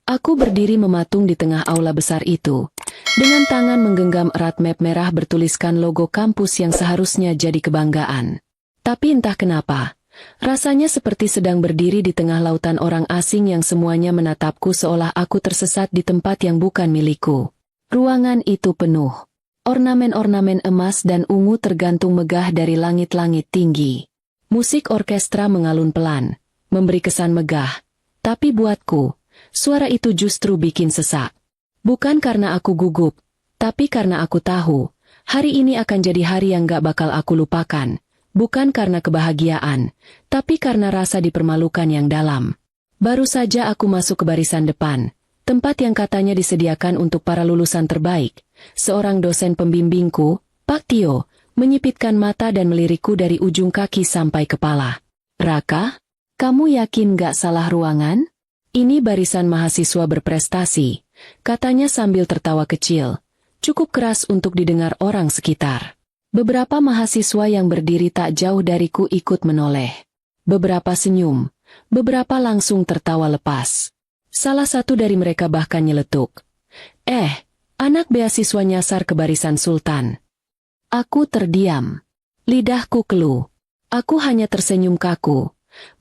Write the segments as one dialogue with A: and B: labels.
A: Aku berdiri mematung di tengah aula besar itu, dengan tangan menggenggam erat map merah bertuliskan logo kampus yang seharusnya jadi kebanggaan. Tapi entah kenapa, rasanya seperti sedang berdiri di tengah lautan orang asing yang semuanya menatapku seolah aku tersesat di tempat yang bukan milikku. Ruangan itu penuh. Ornamen-ornamen emas dan ungu tergantung megah dari langit-langit tinggi. Musik orkestra mengalun pelan, memberi kesan megah. Tapi buatku, suara itu justru bikin sesak. Bukan karena aku gugup, tapi karena aku tahu, hari ini akan jadi hari yang gak bakal aku lupakan. Bukan karena kebahagiaan, tapi karena rasa dipermalukan yang dalam. Baru saja aku masuk ke barisan depan, tempat yang katanya disediakan untuk para lulusan terbaik. Seorang dosen pembimbingku, Pak Tio, menyipitkan mata dan melirikku dari ujung kaki sampai kepala. Raka, kamu yakin gak salah ruangan? Ini barisan mahasiswa berprestasi, katanya sambil tertawa kecil, cukup keras untuk didengar orang sekitar. Beberapa mahasiswa yang berdiri tak jauh dariku ikut menoleh. Beberapa senyum, beberapa langsung tertawa lepas. Salah satu dari mereka bahkan nyeletuk. Anak beasiswa nyasar ke barisan Sultan. Aku terdiam. Lidahku keluh. Aku hanya tersenyum kaku.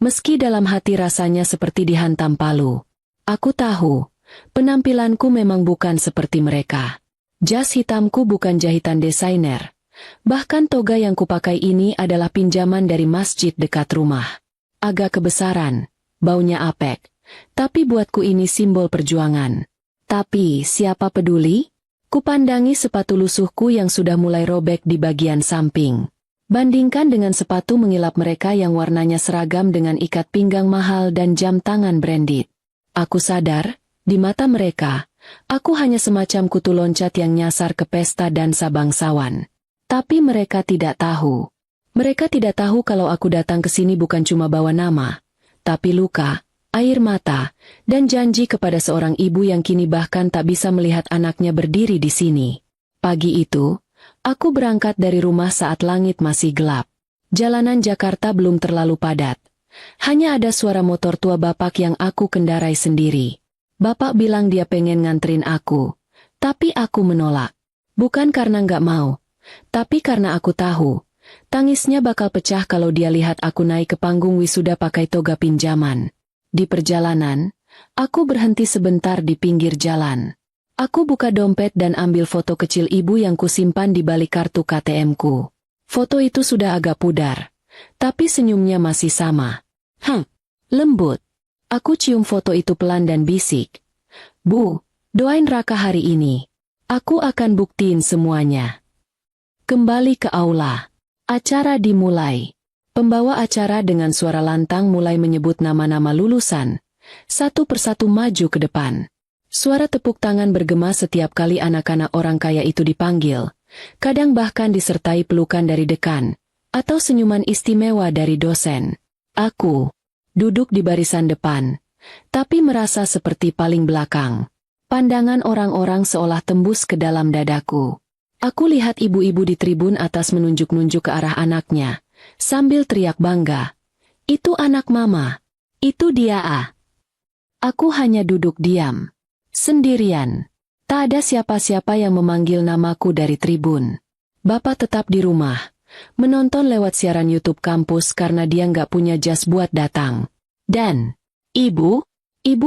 A: Meski dalam hati rasanya seperti dihantam palu. Aku tahu, penampilanku memang bukan seperti mereka. Jas hitamku bukan jahitan desainer. Bahkan toga yang kupakai ini adalah pinjaman dari masjid dekat rumah. Agak kebesaran, baunya apek. Tapi buatku ini simbol perjuangan. Tapi siapa peduli? Kupandangi sepatu lusuhku yang sudah mulai robek di bagian samping. Bandingkan dengan sepatu mengilap mereka yang warnanya seragam dengan ikat pinggang mahal dan jam tangan branded. Aku sadar, di mata mereka, aku hanya semacam kutu loncat yang nyasar ke pesta dansa bangsawan. Tapi mereka tidak tahu. Mereka tidak tahu kalau aku datang ke sini bukan cuma bawa nama, tapi luka, air mata, dan janji kepada seorang ibu yang kini bahkan tak bisa melihat anaknya berdiri di sini. Pagi itu, aku berangkat dari rumah saat langit masih gelap. Jalanan Jakarta belum terlalu padat. Hanya ada suara motor tua bapak yang aku kendarai sendiri. Bapak bilang dia pengen nganterin aku, tapi aku menolak. Bukan karena nggak mau, tapi karena aku tahu, tangisnya bakal pecah kalau dia lihat aku naik ke panggung wisuda pakai toga pinjaman. Di perjalanan, aku berhenti sebentar di pinggir jalan. Aku buka dompet dan ambil foto kecil ibu yang kusimpan di balik kartu KTM-ku. Foto itu sudah agak pudar, tapi senyumnya masih sama. Lembut. Aku cium foto itu pelan dan bisik. Bu, doain Raka hari ini. Aku akan buktiin semuanya. Kembali ke aula. Acara dimulai. Pembawa acara dengan suara lantang mulai menyebut nama-nama lulusan. Satu persatu maju ke depan. Suara tepuk tangan bergema setiap kali anak-anak orang kaya itu dipanggil. Kadang bahkan disertai pelukan dari dekan, atau senyuman istimewa dari dosen. Aku duduk di barisan depan, tapi merasa seperti paling belakang. Pandangan orang-orang seolah tembus ke dalam dadaku. Aku lihat ibu-ibu di tribun atas menunjuk-nunjuk ke arah anaknya. Sambil teriak bangga. Itu anak mama. Itu dia Aku hanya duduk diam. Sendirian. Tak ada siapa-siapa yang memanggil namaku dari tribun. Bapak tetap di rumah. Menonton lewat siaran YouTube kampus karena dia nggak punya jas buat datang. Dan, ibu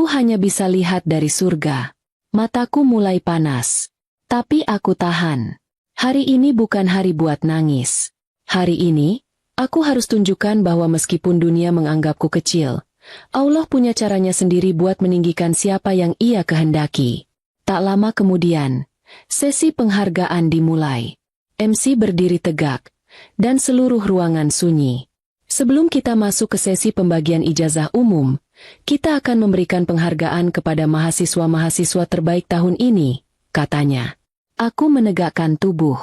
A: hanya bisa lihat dari surga. Mataku mulai panas. Tapi aku tahan. Hari ini bukan hari buat nangis. Hari ini, aku harus tunjukkan bahwa meskipun dunia menganggapku kecil, Allah punya caranya sendiri buat meninggikan siapa yang Ia kehendaki. Tak lama kemudian, sesi penghargaan dimulai. MC berdiri tegak, dan seluruh ruangan sunyi. Sebelum kita masuk ke sesi pembagian ijazah umum, kita akan memberikan penghargaan kepada mahasiswa-mahasiswa terbaik tahun ini, katanya. Aku menegakkan tubuh.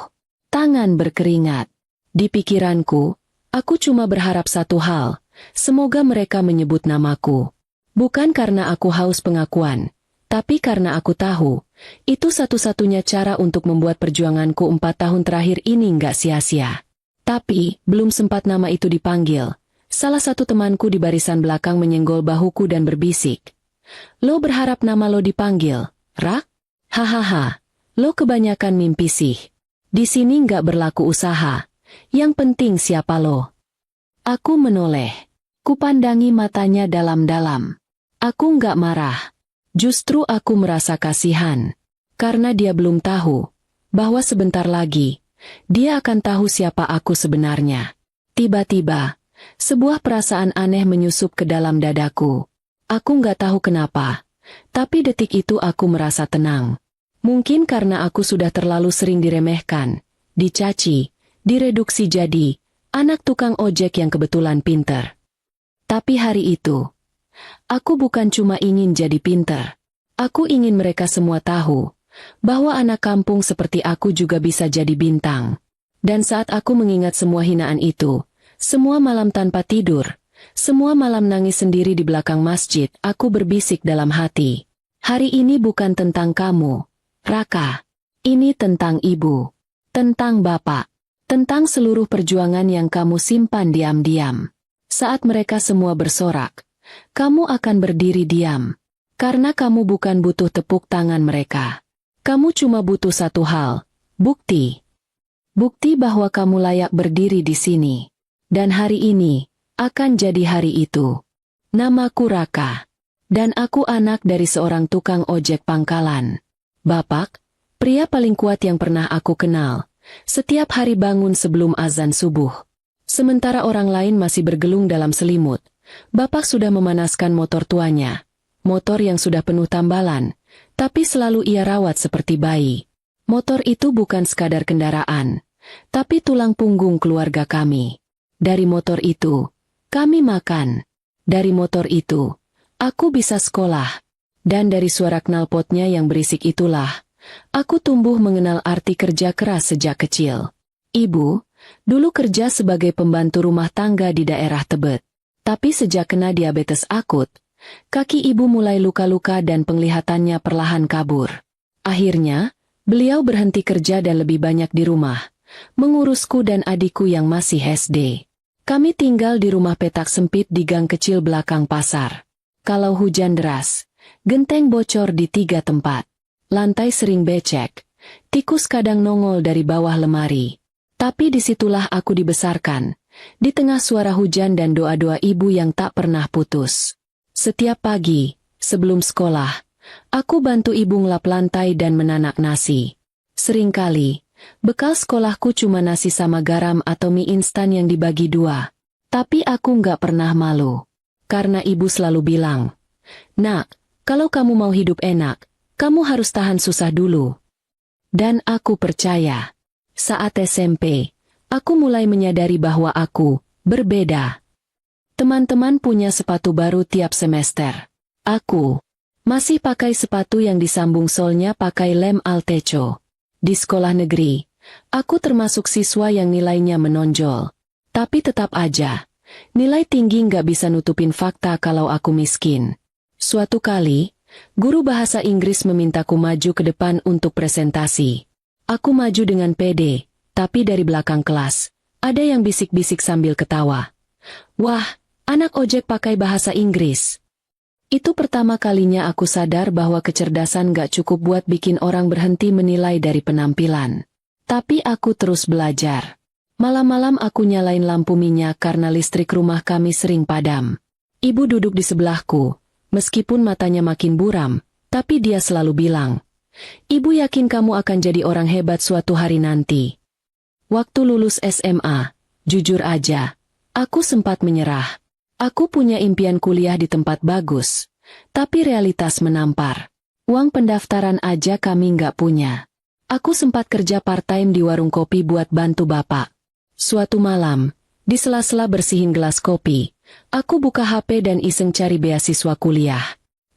A: Tangan berkeringat. Di pikiranku, aku cuma berharap satu hal, semoga mereka menyebut namaku. Bukan karena aku haus pengakuan, tapi karena aku tahu, itu satu-satunya cara untuk membuat perjuanganku 4 tahun terakhir ini nggak sia-sia. Tapi, belum sempat nama itu dipanggil, salah satu temanku di barisan belakang menyenggol bahuku dan berbisik. Lo berharap nama lo dipanggil, Rak? Hahaha, lo kebanyakan mimpi sih. Di sini nggak berlaku usaha. Yang penting siapa lo. Aku menoleh. Kupandangi matanya dalam-dalam. Aku nggak marah. Justru aku merasa kasihan. Karena dia belum tahu bahwa sebentar lagi dia akan tahu siapa aku sebenarnya. Tiba-tiba, sebuah perasaan aneh menyusup ke dalam dadaku. Aku nggak tahu kenapa, tapi detik itu aku merasa tenang. Mungkin karena aku sudah terlalu sering diremehkan, dicaci, direduksi jadi anak tukang ojek yang kebetulan pinter. Tapi hari itu, aku bukan cuma ingin jadi pinter. Aku ingin mereka semua tahu bahwa anak kampung seperti aku juga bisa jadi bintang. Dan saat aku mengingat semua hinaan itu, semua malam tanpa tidur, semua malam nangis sendiri di belakang masjid, aku berbisik dalam hati. Hari ini bukan tentang kamu, Raka. Ini tentang ibu, tentang bapak, tentang seluruh perjuangan yang kamu simpan diam-diam. Saat mereka semua bersorak, kamu akan berdiri diam. Karena kamu bukan butuh tepuk tangan mereka. Kamu cuma butuh satu hal, bukti. Bukti bahwa kamu layak berdiri di sini. Dan hari ini akan jadi hari itu. Namaku Raka. Dan aku anak dari seorang tukang ojek pangkalan. Bapak, pria paling kuat yang pernah aku kenal, setiap hari bangun sebelum azan subuh. Sementara orang lain masih bergelung dalam selimut, Bapak sudah memanaskan motor tuanya. Motor yang sudah penuh tambalan, tapi selalu ia rawat seperti bayi. Motor itu bukan sekadar kendaraan, tapi tulang punggung keluarga kami. Dari motor itu, kami makan. Dari motor itu, aku bisa sekolah. Dan dari suara knalpotnya yang berisik itulah, aku tumbuh mengenal arti kerja keras sejak kecil. Ibu, dulu kerja sebagai pembantu rumah tangga di daerah Tebet. Tapi sejak kena diabetes akut, kaki ibu mulai luka-luka dan penglihatannya perlahan kabur. Akhirnya, beliau berhenti kerja dan lebih banyak di rumah, mengurusku dan adikku yang masih SD. Kami tinggal di rumah petak sempit di gang kecil belakang pasar. Kalau hujan deras, genteng bocor di 3 tempat. Lantai sering becek, tikus kadang nongol dari bawah lemari. Tapi disitulah aku dibesarkan, di tengah suara hujan dan doa-doa ibu yang tak pernah putus. Setiap pagi, sebelum sekolah, aku bantu ibu ngelap lantai dan menanak nasi. Seringkali, bekal sekolahku cuma nasi sama garam atau mie instan yang dibagi 2. Tapi aku nggak pernah malu. Karena ibu selalu bilang, "Nak, kalau kamu mau hidup enak, kamu harus tahan susah dulu." Dan aku percaya. Saat SMP, aku mulai menyadari bahwa aku berbeda. Teman-teman punya sepatu baru tiap semester. Aku masih pakai sepatu yang disambung solnya pakai lem Alteco. Di sekolah negeri, aku termasuk siswa yang nilainya menonjol. Tapi tetap aja, nilai tinggi nggak bisa nutupin fakta kalau aku miskin. Suatu kali, guru bahasa Inggris memintaku maju ke depan untuk presentasi. Aku maju dengan pede, tapi dari belakang kelas, ada yang bisik-bisik sambil ketawa. "Wah, anak ojek pakai bahasa Inggris." Itu pertama kalinya aku sadar bahwa kecerdasan gak cukup buat bikin orang berhenti menilai dari penampilan. Tapi aku terus belajar. Malam-malam aku nyalain lampu minyak karena listrik rumah kami sering padam. Ibu duduk di sebelahku, meskipun matanya makin buram, tapi dia selalu bilang, "Ibu yakin kamu akan jadi orang hebat suatu hari nanti." Waktu lulus SMA, jujur aja, aku sempat menyerah. Aku punya impian kuliah di tempat bagus, tapi realitas menampar. Uang pendaftaran aja kami nggak punya. Aku sempat kerja part-time di warung kopi buat bantu bapak. Suatu malam, di sela-sela bersihin gelas kopi, aku buka HP dan iseng cari beasiswa kuliah.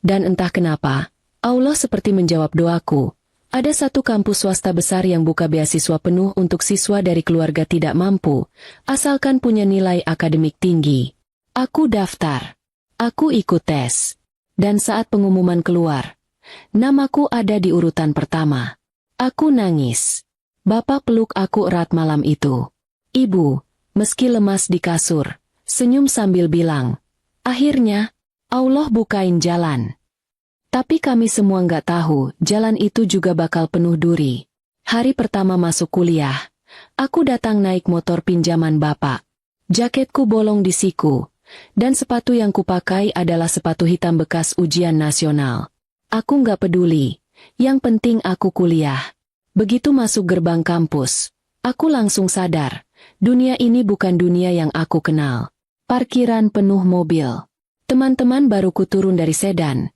A: Dan entah kenapa, Allah seperti menjawab doaku. Ada satu kampus swasta besar yang buka beasiswa penuh untuk siswa dari keluarga tidak mampu, asalkan punya nilai akademik tinggi. Aku daftar. Aku ikut tes. Dan saat pengumuman keluar, namaku ada di urutan pertama. Aku nangis. Bapak peluk aku erat malam itu. Ibu, meski lemas di kasur, senyum sambil bilang, "Akhirnya, Allah bukain jalan." Tapi kami semua nggak tahu, jalan itu juga bakal penuh duri. Hari pertama masuk kuliah, aku datang naik motor pinjaman bapak. Jaketku bolong di siku, dan sepatu yang kupakai adalah sepatu hitam bekas ujian nasional. Aku nggak peduli, yang penting aku kuliah. Begitu masuk gerbang kampus, aku langsung sadar, dunia ini bukan dunia yang aku kenal. Parkiran penuh mobil. Teman-teman baruku turun dari sedan.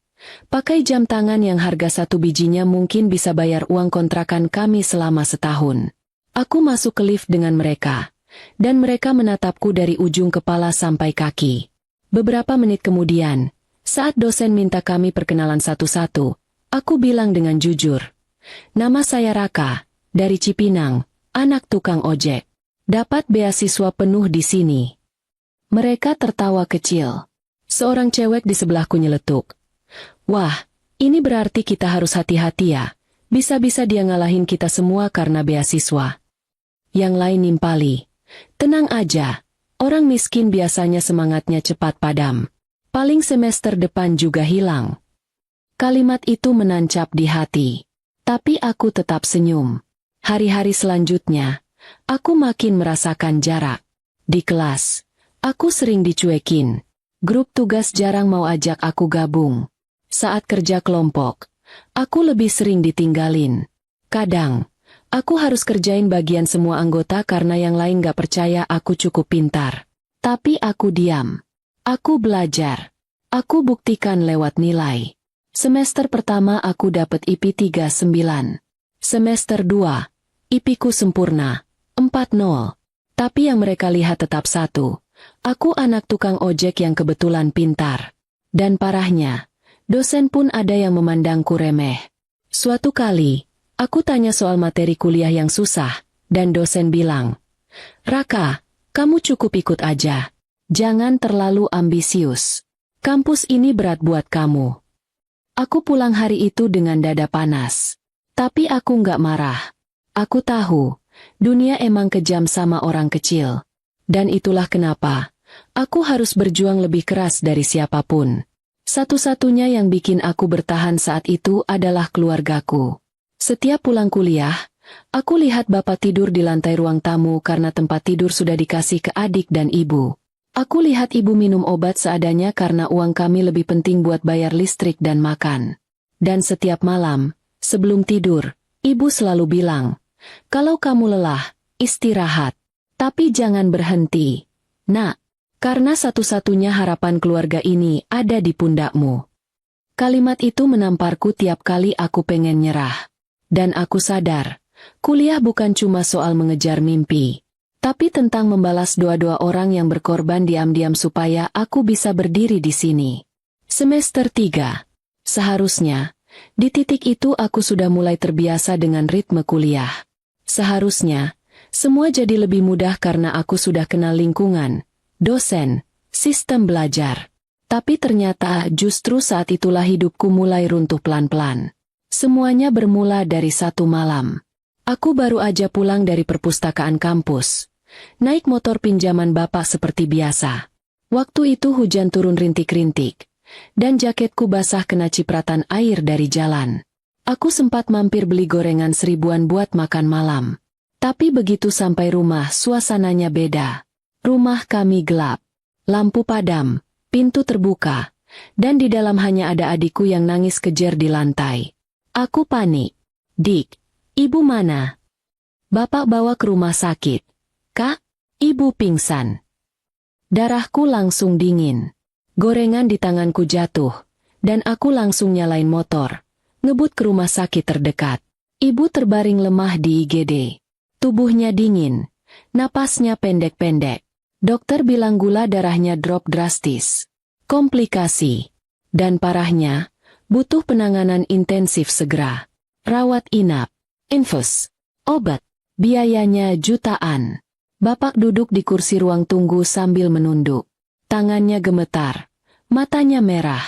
A: Pakai jam tangan yang harga satu bijinya mungkin bisa bayar uang kontrakan kami selama setahun. Aku masuk ke lift dengan mereka, dan mereka menatapku dari ujung kepala sampai kaki. Beberapa menit kemudian, saat dosen minta kami perkenalan satu-satu, aku bilang dengan jujur, "Nama saya Raka, dari Cipinang, anak tukang ojek. Dapat beasiswa penuh di sini." Mereka tertawa kecil. Seorang cewek di sebelahku nyeletuk, "Wah, ini berarti kita harus hati-hati ya. Bisa-bisa dia ngalahin kita semua karena beasiswa." Yang lain nimpali, "Tenang aja, orang miskin biasanya semangatnya cepat padam. Paling semester depan juga hilang." Kalimat itu menancap di hati. Tapi aku tetap senyum. Hari-hari selanjutnya, aku makin merasakan jarak. Di kelas, aku sering dicuekin. Grup tugas jarang mau ajak aku gabung. Saat kerja kelompok, aku lebih sering ditinggalin. Kadang, aku harus kerjain bagian semua anggota karena yang lain gak percaya aku cukup pintar. Tapi aku diam. Aku belajar. Aku buktikan lewat nilai. Semester pertama aku dapat IP 39. Semester 2, IP ku sempurna, 4,0. Tapi yang mereka lihat tetap satu. Aku anak tukang ojek yang kebetulan pintar. Dan parahnya, dosen pun ada yang memandangku remeh. Suatu kali, aku tanya soal materi kuliah yang susah, dan dosen bilang, "Raka, kamu cukup ikut aja. Jangan terlalu ambisius. Kampus ini berat buat kamu." Aku pulang hari itu dengan dada panas. Tapi aku nggak marah. Aku tahu, dunia emang kejam sama orang kecil. Dan itulah kenapa, aku harus berjuang lebih keras dari siapapun. Satu-satunya yang bikin aku bertahan saat itu adalah keluargaku. Setiap pulang kuliah, aku lihat bapak tidur di lantai ruang tamu karena tempat tidur sudah dikasih ke adik dan ibu. Aku lihat ibu minum obat seadanya karena uang kami lebih penting buat bayar listrik dan makan. Dan setiap malam, sebelum tidur, ibu selalu bilang, "Kalau kamu lelah, istirahat. Tapi jangan berhenti, Nak. Karena satu-satunya harapan keluarga ini ada di pundakmu." Kalimat itu menamparku tiap kali aku pengen nyerah. Dan aku sadar, kuliah bukan cuma soal mengejar mimpi, tapi tentang membalas doa-doa orang yang berkorban diam-diam supaya aku bisa berdiri di sini. Semester 3. Seharusnya, di titik itu aku sudah mulai terbiasa dengan ritme kuliah. Seharusnya, semua jadi lebih mudah karena aku sudah kenal lingkungan, dosen, sistem belajar. Tapi ternyata justru saat itulah hidupku mulai runtuh pelan-pelan. Semuanya bermula dari satu malam. Aku baru aja pulang dari perpustakaan kampus. Naik motor pinjaman bapak seperti biasa. Waktu itu hujan turun rintik-rintik. Dan jaketku basah kena cipratan air dari jalan. Aku sempat mampir beli gorengan 1000-an buat makan malam. Tapi begitu sampai rumah suasananya beda. Rumah kami gelap, lampu padam, pintu terbuka, dan di dalam hanya ada adikku yang nangis kejer di lantai. Aku panik. "Dik, ibu mana?" "Bapak bawa ke rumah sakit." "Kak, ibu pingsan." Darahku langsung dingin. Gorengan di tanganku jatuh, dan aku langsung nyalain motor, ngebut ke rumah sakit terdekat. Ibu terbaring lemah di IGD. Tubuhnya dingin, napasnya pendek-pendek. Dokter bilang gula darahnya drop drastis. Komplikasi. Dan parahnya, butuh penanganan intensif segera. Rawat inap, infus, obat. Biayanya jutaan. Bapak duduk di kursi ruang tunggu sambil menunduk. Tangannya gemetar, matanya merah.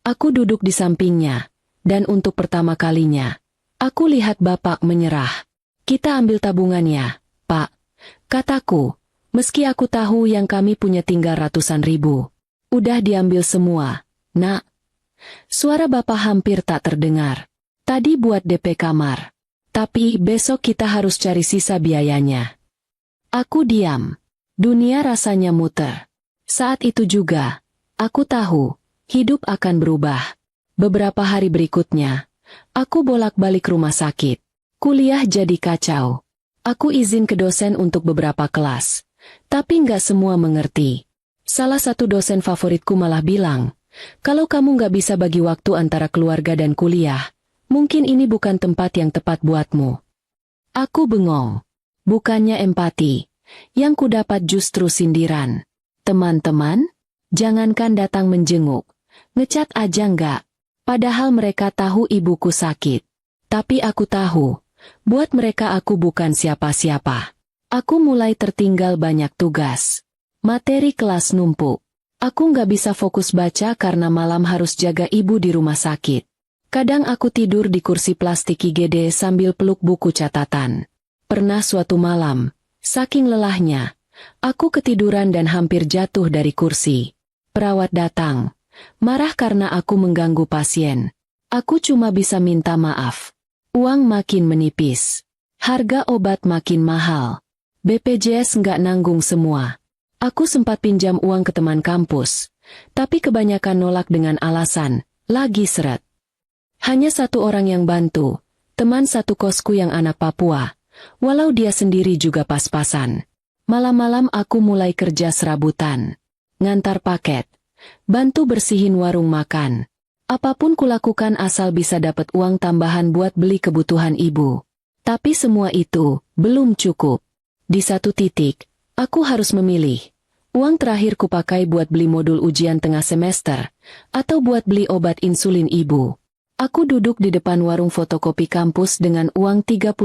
A: Aku duduk di sampingnya, dan untuk pertama kalinya, aku lihat bapak menyerah. "Kita ambil tabungannya, Pak," kataku. Meski aku tahu yang kami punya tinggal ratusan ribu. "Udah diambil semua, Nak." Suara bapak hampir tak terdengar. Tadi buat DP kamar. Tapi besok kita harus cari sisa biayanya. Aku diam. Dunia rasanya muter. Saat itu juga, aku tahu, hidup akan berubah. Beberapa hari berikutnya, aku bolak-balik rumah sakit. Kuliah jadi kacau. Aku izin ke dosen untuk beberapa kelas. Tapi nggak semua mengerti. Salah satu dosen favoritku malah bilang, kalau kamu nggak bisa bagi waktu antara keluarga dan kuliah, mungkin ini bukan tempat yang tepat buatmu. Aku bengong. Bukannya empati. Yang kudapat justru sindiran. Teman-teman, jangankan datang menjenguk. Ngecat aja nggak. Padahal mereka tahu ibuku sakit. Tapi aku tahu, buat mereka aku bukan siapa-siapa. Aku mulai tertinggal banyak tugas. Materi kelas numpuk. Aku nggak bisa fokus baca karena malam harus jaga ibu di rumah sakit. Kadang aku tidur di kursi plastik IGD sambil peluk buku catatan. Pernah suatu malam, saking lelahnya, aku ketiduran dan hampir jatuh dari kursi. Perawat datang, marah karena aku mengganggu pasien. Aku cuma bisa minta maaf. Uang makin menipis. Harga obat makin mahal. BPJS nggak nanggung semua. Aku sempat pinjam uang ke teman kampus, tapi kebanyakan nolak dengan alasan, lagi seret. Hanya satu orang yang bantu, teman satu kosku yang anak Papua, walau dia sendiri juga pas-pasan. Malam-malam aku mulai kerja serabutan. Ngantar paket, bantu bersihin warung makan. Apapun kulakukan asal bisa dapat uang tambahan buat beli kebutuhan ibu. Tapi semua itu belum cukup. Di satu titik, aku harus memilih. Uang terakhir kupakai buat beli modul ujian tengah semester, atau buat beli obat insulin ibu. Aku duduk di depan warung fotokopi kampus dengan uang 35.000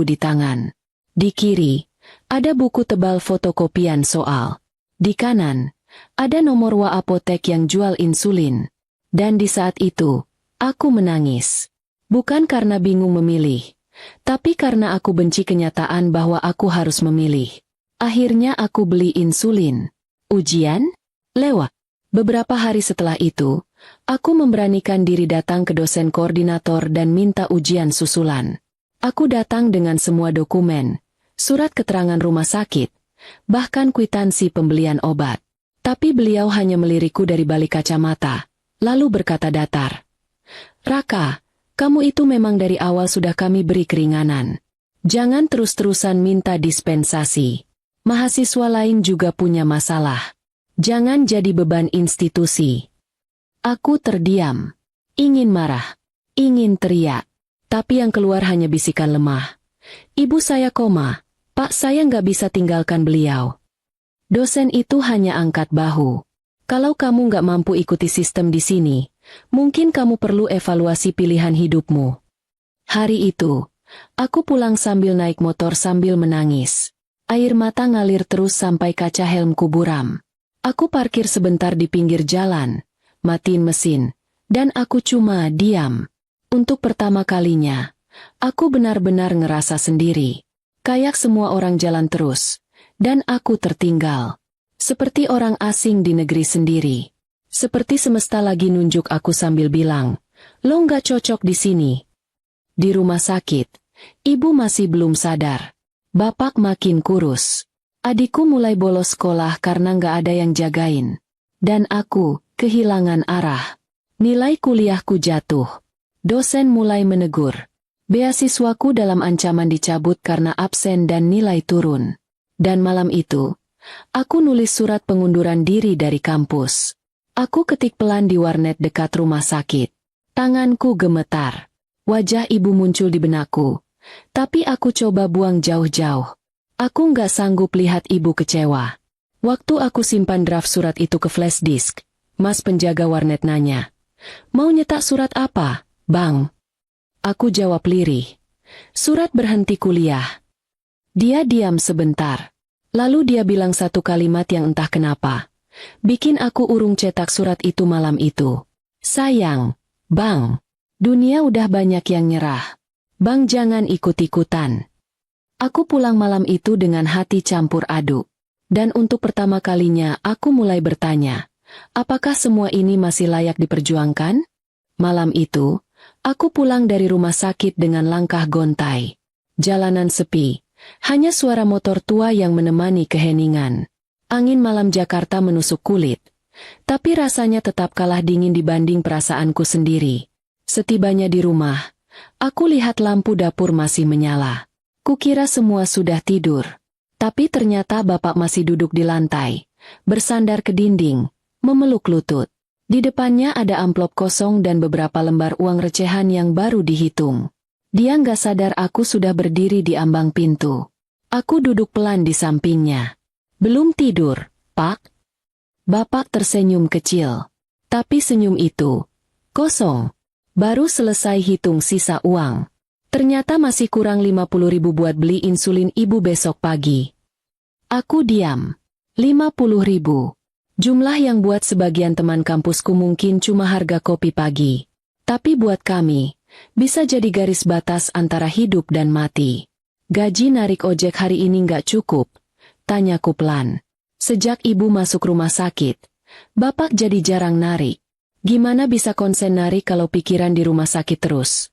A: di tangan. Di kiri, ada buku tebal fotokopian soal. Di kanan, ada nomor wa apotek yang jual insulin. Dan di saat itu, aku menangis. Bukan karena bingung memilih, tapi karena aku benci kenyataan bahwa aku harus memilih. Akhirnya aku beli insulin. Ujian? Lewat. Beberapa hari setelah itu, aku memberanikan diri datang ke dosen koordinator dan minta ujian susulan. Aku datang dengan semua dokumen, surat keterangan rumah sakit, bahkan kwitansi pembelian obat. Tapi beliau hanya melirikku dari balik kacamata, lalu berkata datar, "Raka, kamu itu memang dari awal sudah kami beri keringanan. Jangan terus-terusan minta dispensasi. Mahasiswa lain juga punya masalah. Jangan jadi beban institusi." Aku terdiam. Ingin marah. Ingin teriak. Tapi yang keluar hanya bisikan lemah. "Ibu saya koma. Pak, saya nggak bisa tinggalkan beliau." Dosen itu hanya angkat bahu. "Kalau kamu nggak mampu ikuti sistem di sini, mungkin kamu perlu evaluasi pilihan hidupmu." Hari itu, aku pulang sambil naik motor sambil menangis. Air mata ngalir terus sampai kaca helmku buram. Aku parkir sebentar di pinggir jalan, matiin mesin, dan aku cuma diam. Untuk pertama kalinya, aku benar-benar ngerasa sendiri. Kayak semua orang jalan terus, dan aku tertinggal. Seperti orang asing di negeri sendiri. Seperti semesta lagi nunjuk aku sambil bilang, "Lo nggak cocok di sini." Di rumah sakit, ibu masih belum sadar. Bapak makin kurus. Adikku mulai bolos sekolah karena nggak ada yang jagain. Dan aku kehilangan arah. Nilai kuliahku jatuh. Dosen mulai menegur. Beasiswaku dalam ancaman dicabut karena absen dan nilai turun. Dan malam itu, aku nulis surat pengunduran diri dari kampus. Aku ketik pelan di warnet dekat rumah sakit. Tanganku gemetar. Wajah ibu muncul di benakku. Tapi aku coba buang jauh-jauh. Aku nggak sanggup lihat ibu kecewa. Waktu aku simpan draft surat itu ke flash disk, Mas penjaga warnet nanya, "Mau nyetak surat apa, Bang?" Aku jawab lirih, "Surat berhenti kuliah." Dia diam sebentar. Lalu dia bilang satu kalimat yang entah kenapa bikin aku urung cetak surat itu malam itu. "Sayang, Bang, dunia udah banyak yang nyerah. Bang jangan ikut-ikutan." Aku pulang malam itu dengan hati campur aduk. Dan untuk pertama kalinya aku mulai bertanya, Apakah semua ini masih layak diperjuangkan? Malam itu, aku pulang dari rumah sakit dengan langkah gontai. Jalanan sepi, hanya suara motor tua yang menemani keheningan. Angin malam Jakarta menusuk kulit, tapi rasanya tetap kalah dingin dibanding perasaanku sendiri. Setibanya di rumah, aku lihat lampu dapur masih menyala. Kukira semua sudah tidur, tapi ternyata bapak masih duduk di lantai, bersandar ke dinding, memeluk lutut. Di depannya ada amplop kosong dan beberapa lembar uang recehan yang baru dihitung. Dia nggak sadar aku sudah berdiri di ambang pintu. Aku duduk pelan di sampingnya. Belum tidur, Pak? Bapak tersenyum kecil. Tapi senyum itu kosong. Baru selesai hitung sisa uang. Ternyata masih kurang 50.000 buat beli insulin ibu besok pagi. Aku diam. 50.000. Jumlah yang buat sebagian teman kampusku mungkin cuma harga kopi pagi. Tapi buat kami, bisa jadi garis batas antara hidup dan mati. Gaji narik ojek hari ini nggak cukup, tanyaku pelan. Sejak ibu masuk rumah sakit, bapak jadi jarang narik. Gimana bisa konsen narik kalau pikiran di rumah sakit terus?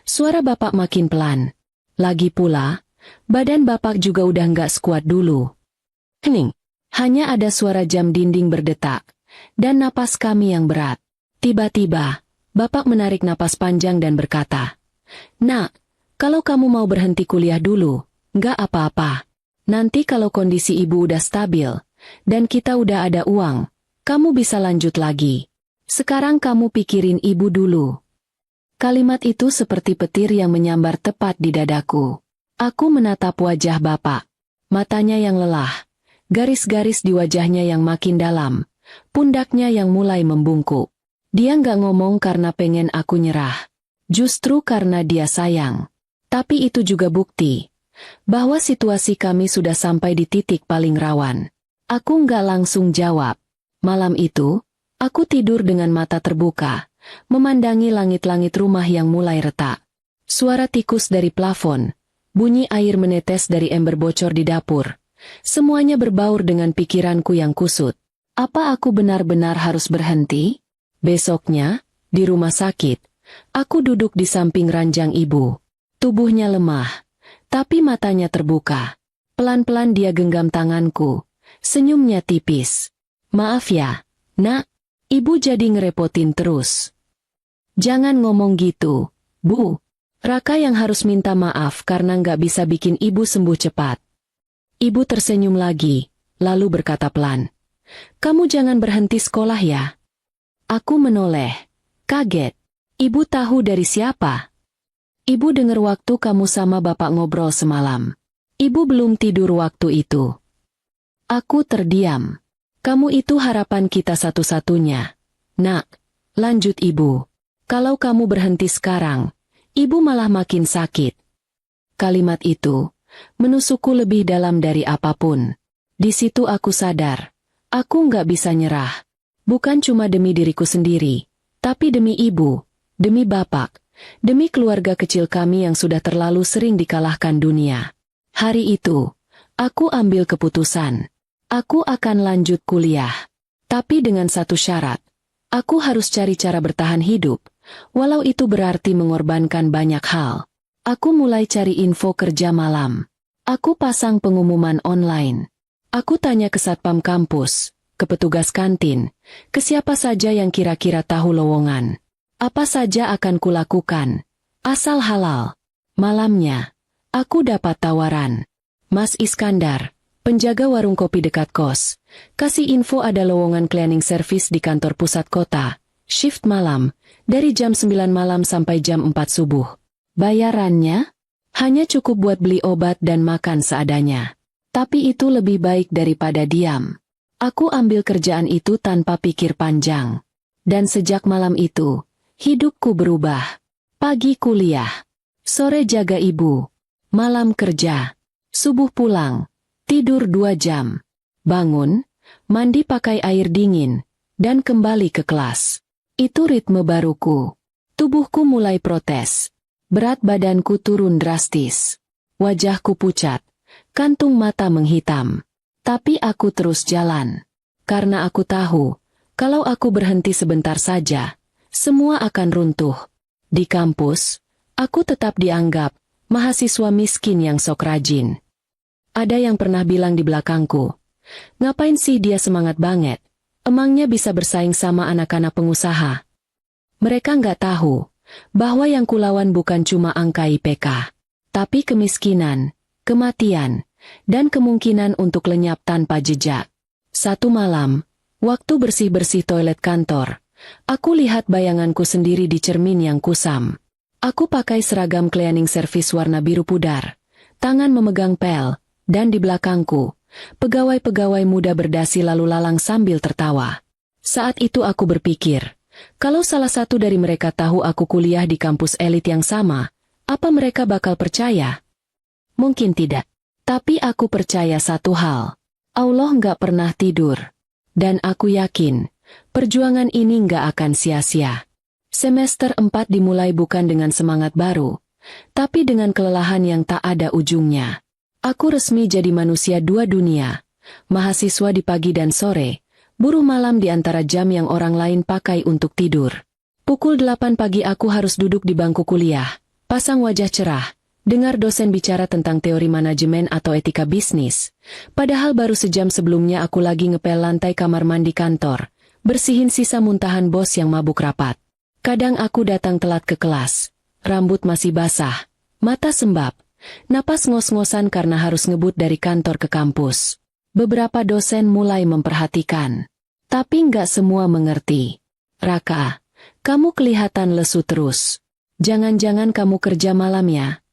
A: Suara bapak makin pelan. Lagi pula, badan bapak juga udah nggak sekuat dulu. Hening. Hanya ada suara jam dinding berdetak, dan napas kami yang berat. Tiba-tiba, bapak menarik napas panjang dan berkata, "Nak, kalau kamu mau berhenti kuliah dulu, nggak apa-apa. Nanti kalau kondisi ibu udah stabil, dan kita udah ada uang, kamu bisa lanjut lagi. Sekarang kamu pikirin ibu dulu." Kalimat itu seperti petir yang menyambar tepat di dadaku. Aku menatap wajah bapak. Matanya yang lelah. Garis-garis di wajahnya yang makin dalam, pundaknya yang mulai membungkuk. Dia nggak ngomong karena pengen aku nyerah, justru karena dia sayang. Tapi itu juga bukti bahwa situasi kami sudah sampai di titik paling rawan. Aku nggak langsung jawab. Malam itu, aku tidur dengan mata terbuka, memandangi langit-langit rumah yang mulai retak. Suara tikus dari plafon, bunyi air menetes dari ember bocor di dapur. Semuanya berbaur dengan pikiranku yang kusut. Apa aku benar-benar harus berhenti? Besoknya, di rumah sakit, aku duduk di samping ranjang ibu. Tubuhnya lemah, tapi matanya terbuka. Pelan-pelan dia genggam tanganku. Senyumnya tipis. "Maaf ya, Nak, ibu jadi ngerepotin terus." "Jangan ngomong gitu, Bu. Raka yang harus minta maaf karena nggak bisa bikin ibu sembuh cepat." Ibu tersenyum lagi, lalu berkata pelan, "Kamu jangan berhenti sekolah ya." Aku menoleh, kaget. "Ibu tahu dari siapa?" "Ibu dengar waktu kamu sama bapak ngobrol semalam. Ibu belum tidur waktu itu." Aku terdiam. "Kamu itu harapan kita satu-satunya. Nak," lanjut ibu. "Kalau kamu berhenti sekarang, ibu malah makin sakit." Kalimat itu menusukku lebih dalam dari apapun. Di situ aku sadar, aku nggak bisa nyerah. Bukan cuma demi diriku sendiri, tapi demi ibu, demi bapak, demi keluarga kecil kami yang sudah terlalu sering dikalahkan dunia. Hari itu, aku ambil keputusan. Aku akan lanjut kuliah. Tapi dengan satu syarat. Aku harus cari cara bertahan hidup, walau itu berarti mengorbankan banyak hal. Aku mulai cari info kerja malam. Aku pasang pengumuman online. Aku tanya ke satpam kampus, ke petugas kantin, ke siapa saja yang kira-kira tahu lowongan. Apa saja akan kulakukan, asal halal. Malamnya, aku dapat tawaran. "Mas Iskandar, penjaga warung kopi dekat kos, kasih info ada lowongan cleaning service di kantor pusat kota, shift malam, dari jam 9 malam sampai jam 4 subuh. Bayarannya hanya cukup buat beli obat dan makan seadanya. Tapi itu lebih baik daripada diam." Aku ambil kerjaan itu tanpa pikir panjang. Dan sejak malam itu, hidupku berubah. Pagi kuliah, sore jaga ibu, malam kerja, subuh pulang, tidur 2 jam, bangun, mandi pakai air dingin, dan kembali ke kelas. Itu ritme baruku. Tubuhku mulai protes. Berat badanku turun drastis. Wajahku pucat, kantung mata menghitam. Tapi aku terus jalan. Karena aku tahu, Kalau aku berhenti sebentar saja, semua akan runtuh. Di kampus, aku tetap dianggap mahasiswa miskin yang sok rajin. Ada yang pernah bilang di belakangku, ngapain sih dia semangat banget? Emangnya bisa bersaing sama anak-anak pengusaha? Mereka nggak tahu bahwa yang kulawan bukan cuma angka IPK, tapi kemiskinan, kematian, dan kemungkinan untuk lenyap tanpa jejak. Satu malam, waktu bersih-bersih toilet kantor, aku lihat bayanganku sendiri di cermin yang kusam. Aku pakai seragam cleaning service warna biru pudar, tangan memegang pel, dan di belakangku, pegawai-pegawai muda berdasi lalu lalang sambil tertawa. Saat itu aku berpikir, kalau salah satu dari mereka tahu aku kuliah di kampus elit yang sama, apa mereka bakal percaya? Mungkin tidak. Tapi aku percaya satu hal. Allah nggak pernah tidur. Dan aku yakin, perjuangan ini nggak akan sia-sia. Semester 4 dimulai bukan dengan semangat baru, tapi dengan kelelahan yang tak ada ujungnya. Aku resmi jadi manusia dua dunia. Mahasiswa di pagi dan sore, buruh malam di antara jam yang orang lain pakai untuk tidur. Pukul 8 pagi aku harus duduk di bangku kuliah, pasang wajah cerah, dengar dosen bicara tentang teori manajemen atau etika bisnis. Padahal baru sejam sebelumnya aku lagi ngepel lantai kamar mandi kantor, bersihin sisa muntahan bos yang mabuk rapat. Kadang aku datang telat ke kelas, rambut masih basah, mata sembab, napas ngos-ngosan karena harus ngebut dari kantor ke kampus. Beberapa dosen mulai memperhatikan. Tapi nggak semua mengerti. Raka, kamu kelihatan lesu terus. Jangan-jangan kamu kerja malam ya?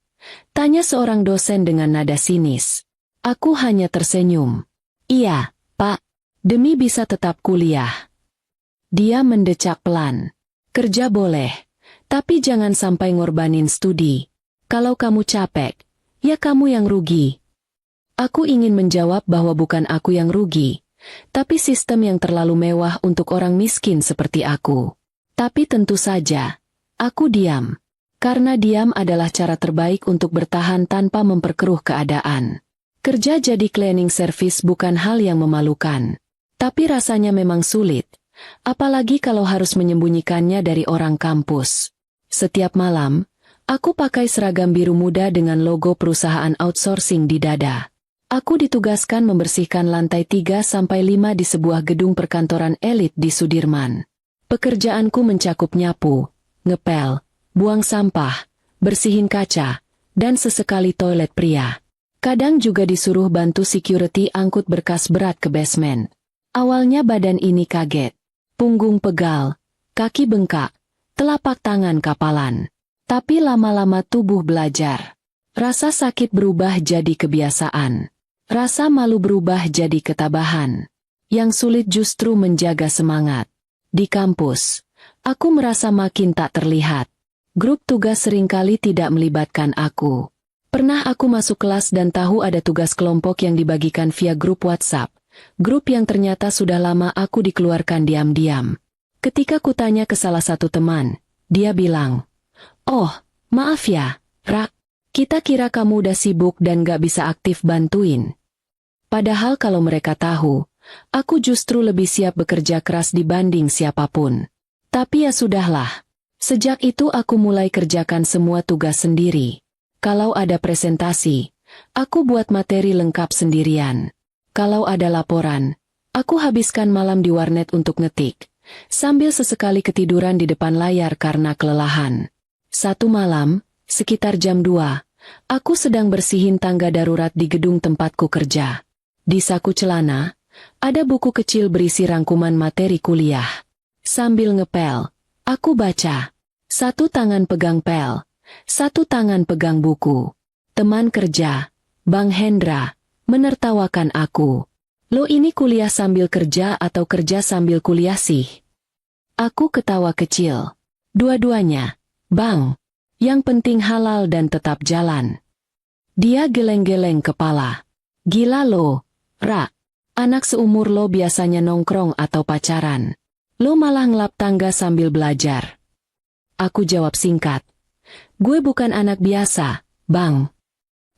A: Tanya seorang dosen dengan nada sinis. Aku hanya tersenyum. Iya, Pak. Demi bisa tetap kuliah. Dia mendecak pelan. Kerja boleh, tapi jangan sampai ngorbanin studi. Kalau kamu capek, ya kamu yang rugi. Aku ingin menjawab bahwa bukan aku yang rugi, tapi sistem yang terlalu mewah untuk orang miskin seperti aku. Tapi tentu saja, aku diam. Karena diam adalah cara terbaik untuk bertahan tanpa memperkeruh keadaan. Kerja jadi cleaning service bukan hal yang memalukan. Tapi rasanya memang sulit. Apalagi kalau harus menyembunyikannya dari orang kampus. Setiap malam, aku pakai seragam biru muda dengan logo perusahaan outsourcing di dada. Aku ditugaskan membersihkan lantai 3-5 di sebuah gedung perkantoran elit di Sudirman. Pekerjaanku mencakup nyapu, ngepel, buang sampah, bersihin kaca, dan sesekali toilet pria. Kadang juga disuruh bantu security angkut berkas berat ke basement. Awalnya badan ini kaget. Punggung pegal, kaki bengkak, telapak tangan kapalan. Tapi lama-lama tubuh belajar. Rasa sakit berubah jadi kebiasaan. Rasa malu berubah jadi ketabahan. Yang sulit justru menjaga semangat. Di kampus, aku merasa makin tak terlihat. Grup tugas seringkali tidak melibatkan aku. Pernah aku masuk kelas dan tahu ada tugas kelompok yang dibagikan via grup WhatsApp. Grup yang ternyata sudah lama aku dikeluarkan diam-diam. Ketika kutanya ke salah satu teman, dia bilang, "Oh, maaf ya, Rak. Kita kira kamu udah sibuk dan gak bisa aktif bantuin." Padahal kalau mereka tahu, aku justru lebih siap bekerja keras dibanding siapapun. Tapi ya sudahlah. Sejak itu aku mulai kerjakan semua tugas sendiri. Kalau ada presentasi, aku buat materi lengkap sendirian. Kalau ada laporan, aku habiskan malam di warnet untuk ngetik, sambil sesekali ketiduran di depan layar karena kelelahan. Satu malam, sekitar jam 2, aku sedang bersihin tangga darurat di gedung tempatku kerja. Di saku celana, ada buku kecil berisi rangkuman materi kuliah. Sambil ngepel, aku baca. Satu tangan pegang pel, satu tangan pegang buku. Teman kerja, Bang Hendra, menertawakan aku. "Lo ini kuliah sambil kerja atau kerja sambil kuliah sih?" Aku ketawa kecil. "Dua-duanya, Bang. Yang penting halal dan tetap jalan." Dia geleng-geleng kepala. "Gila lo, Ra. Anak seumur lo biasanya nongkrong atau pacaran. Lo malah ngelap tangga sambil belajar." Aku jawab singkat. "Gue bukan anak biasa, Bang.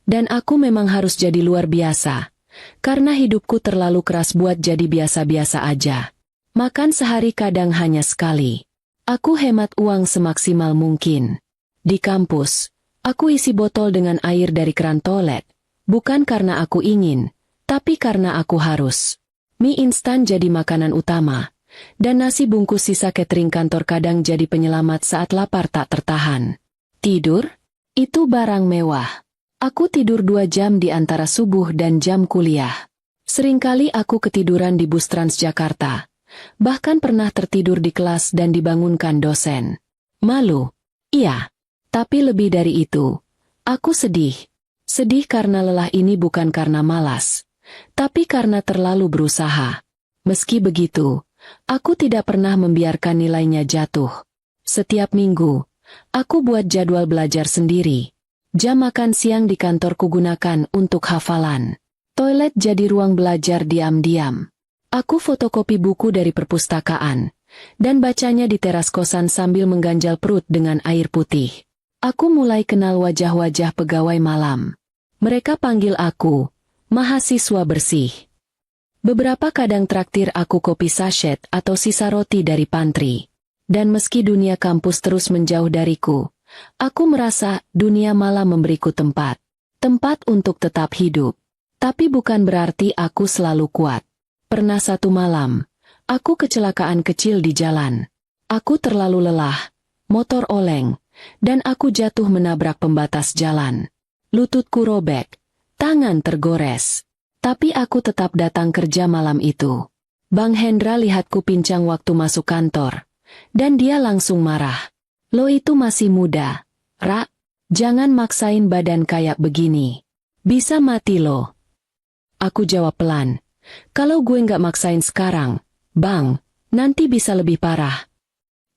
A: Dan aku memang harus jadi luar biasa. Karena hidupku terlalu keras buat jadi biasa-biasa aja." Makan sehari kadang hanya sekali. Aku hemat uang semaksimal mungkin. Di kampus, aku isi botol dengan air dari keran toilet. Bukan karena aku ingin, tapi karena aku harus. Mie instan jadi makanan utama. Dan nasi bungkus sisa catering kantor kadang jadi penyelamat saat lapar tak tertahan. Tidur? Itu barang mewah. Aku tidur 2 jam di antara subuh dan jam kuliah. Seringkali aku ketiduran di bus Transjakarta. Bahkan pernah tertidur di kelas dan dibangunkan dosen. Malu? Iya. Tapi lebih dari itu, aku sedih. Sedih karena lelah ini bukan karena malas, tapi karena terlalu berusaha. Meski begitu, aku tidak pernah membiarkan nilainya jatuh. Setiap minggu, aku buat jadwal belajar sendiri. Jam makan siang di kantor kugunakan untuk hafalan. Toilet jadi ruang belajar diam-diam. Aku fotokopi buku dari perpustakaan, dan bacanya di teras kosan sambil mengganjal perut dengan air putih. Aku mulai kenal wajah-wajah pegawai malam. Mereka panggil aku, mahasiswa bersih. Beberapa kadang traktir aku kopi sachet atau sisa roti dari pantry. Dan meski dunia kampus terus menjauh dariku, aku merasa dunia malah memberiku tempat. Tempat untuk tetap hidup. Tapi bukan berarti aku selalu kuat. Pernah satu malam, aku kecelakaan kecil di jalan. Aku terlalu lelah, motor oleng, dan aku jatuh menabrak pembatas jalan. Lututku robek, tangan tergores. Tapi aku tetap datang kerja malam itu. Bang Hendra lihatku pincang waktu masuk kantor. Dan dia langsung marah. Lo itu masih muda, Ra. Jangan maksain badan kayak begini. Bisa mati lo. Aku jawab pelan. Kalau gue nggak maksain sekarang, Bang, nanti bisa lebih parah.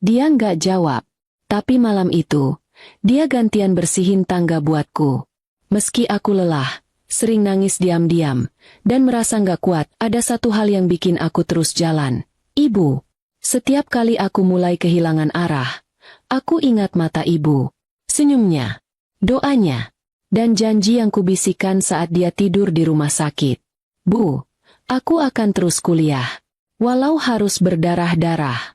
A: Dia nggak jawab. Tapi malam itu, dia gantian bersihin tangga buatku. Meski aku lelah, sering nangis diam-diam, dan merasa nggak kuat, ada satu hal yang bikin aku terus jalan. Ibu. Setiap kali aku mulai kehilangan arah, aku ingat mata ibu, senyumnya, doanya, dan janji yang kubisikkan saat dia tidur di rumah sakit. Bu, aku akan terus kuliah, walau harus berdarah-darah.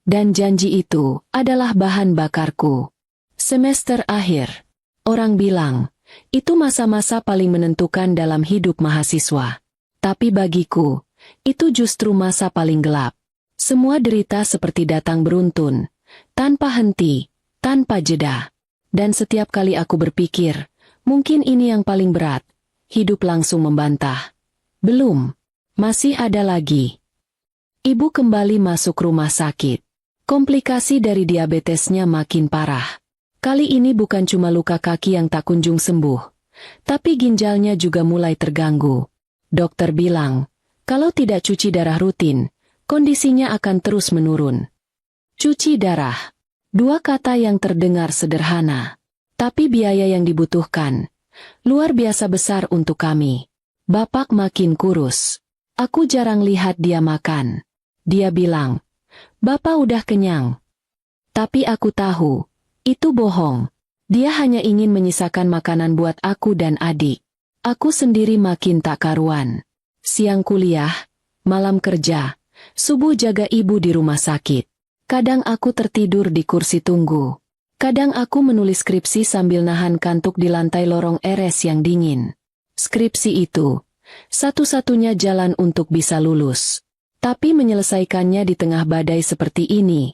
A: Dan janji itu adalah bahan bakarku. Semester akhir. Orang bilang, itu masa-masa paling menentukan dalam hidup mahasiswa. Tapi bagiku, itu justru masa paling gelap. Semua derita seperti datang beruntun, tanpa henti, tanpa jeda. Dan setiap kali aku berpikir, mungkin ini yang paling berat, hidup langsung membantah. Belum, masih ada lagi. Ibu kembali masuk rumah sakit. Komplikasi dari diabetesnya makin parah. Kali ini bukan cuma luka kaki yang tak kunjung sembuh, tapi ginjalnya juga mulai terganggu. Dokter bilang, kalau tidak cuci darah rutin, kondisinya akan terus menurun. Cuci darah. 2 kata yang terdengar sederhana. Tapi biaya yang dibutuhkan luar biasa besar untuk kami. Bapak makin kurus. Aku jarang lihat dia makan. Dia bilang, Bapak udah kenyang. Tapi aku tahu, itu bohong. Dia hanya ingin menyisakan makanan buat aku dan adik. Aku sendiri makin tak karuan. Siang kuliah, malam kerja. Subuh jaga ibu di rumah sakit. Kadang aku tertidur di kursi tunggu. Kadang aku menulis skripsi sambil nahan kantuk di lantai lorong RS yang dingin. Skripsi itu, satu-satunya jalan untuk bisa lulus. Tapi menyelesaikannya di tengah badai seperti ini,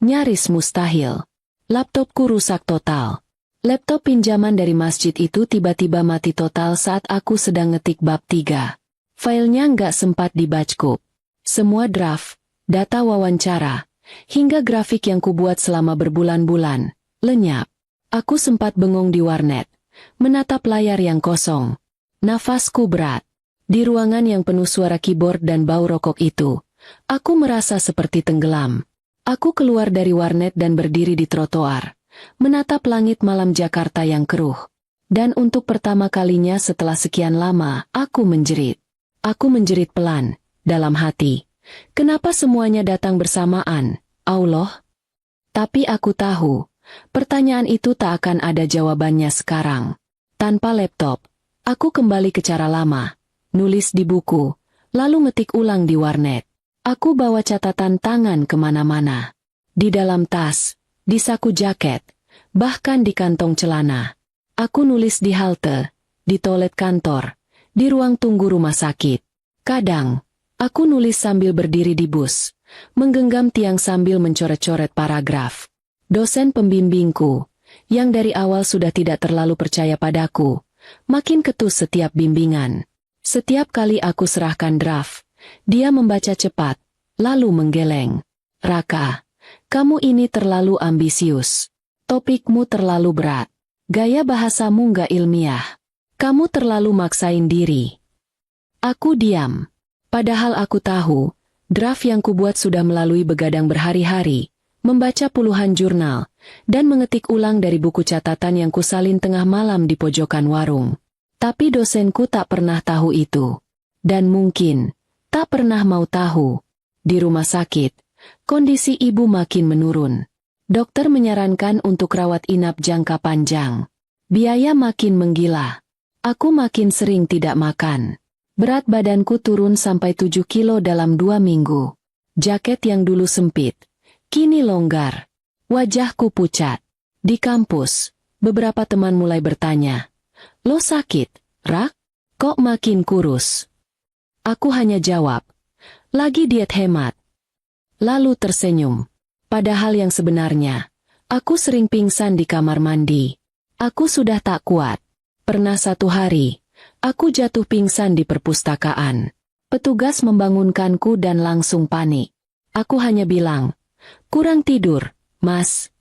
A: nyaris mustahil. Laptopku rusak total. Laptop pinjaman dari masjid itu tiba-tiba mati total saat aku sedang ngetik bab 3. Filenya nggak sempat dibackup. Semua draft, data wawancara, hingga grafik yang kubuat selama berbulan-bulan, lenyap. Aku sempat bengong di warnet, menatap layar yang kosong. Nafasku berat. Di ruangan yang penuh suara keyboard dan bau rokok itu, aku merasa seperti tenggelam. Aku keluar dari warnet dan berdiri di trotoar, menatap langit malam Jakarta yang keruh. Dan untuk pertama kalinya setelah sekian lama, aku menjerit. Aku menjerit pelan. Dalam hati, kenapa semuanya datang bersamaan, Allah? Tapi aku tahu, pertanyaan itu tak akan ada jawabannya sekarang. Tanpa laptop, aku kembali ke cara lama, nulis di buku, lalu ngetik ulang di warnet. Aku bawa catatan tangan kemana-mana. Di dalam tas, di saku jaket, bahkan di kantong celana. Aku nulis di halte, di toilet kantor, di ruang tunggu rumah sakit. Kadang, aku nulis sambil berdiri di bus, menggenggam tiang sambil mencoret-coret paragraf. Dosen pembimbingku, yang dari awal sudah tidak terlalu percaya padaku, makin ketus setiap bimbingan. Setiap kali aku serahkan draft, dia membaca cepat, lalu menggeleng. Raka, kamu ini terlalu ambisius. Topikmu terlalu berat. Gaya bahasamu nggak ilmiah. Kamu terlalu maksain diri. Aku diam. Padahal aku tahu, draft yang kubuat sudah melalui begadang berhari-hari, membaca puluhan jurnal, dan mengetik ulang dari buku catatan yang kusalin tengah malam di pojokan warung. Tapi dosenku tak pernah tahu itu. Dan mungkin, tak pernah mau tahu. Di rumah sakit, kondisi ibu makin menurun. Dokter menyarankan untuk rawat inap jangka panjang. Biaya makin menggila. Aku makin sering tidak makan. Berat badanku turun sampai 7 kilo dalam 2 minggu. Jaket yang dulu sempit, kini longgar. Wajahku pucat. Di kampus, beberapa teman mulai bertanya, "Lo sakit, Rak? Kok makin kurus?" Aku hanya jawab, "Lagi diet hemat." Lalu tersenyum. Padahal yang sebenarnya, aku sering pingsan di kamar mandi. Aku sudah tak kuat. Pernah satu hari, aku jatuh pingsan di perpustakaan. Petugas membangunkanku dan langsung panik. Aku hanya bilang, "Kurang tidur, Mas."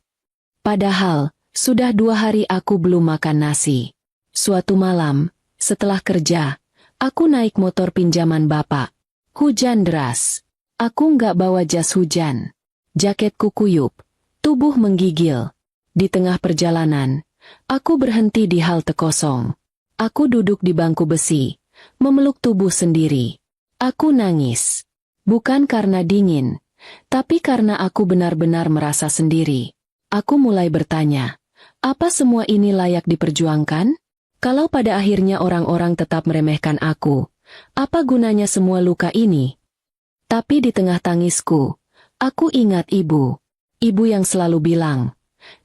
A: Padahal, sudah 2 hari aku belum makan nasi. Suatu malam, setelah kerja, aku naik motor pinjaman bapak. Hujan deras. Aku nggak bawa jas hujan. Jaketku kuyup, tubuh menggigil. Di tengah perjalanan, aku berhenti di halte kosong. Aku duduk di bangku besi, memeluk tubuh sendiri. Aku nangis. Bukan karena dingin, tapi karena aku benar-benar merasa sendiri. Aku mulai bertanya, apa semua ini layak diperjuangkan? Kalau pada akhirnya orang-orang tetap meremehkan aku, apa gunanya semua luka ini? Tapi di tengah tangisku, aku ingat ibu. Ibu yang selalu bilang,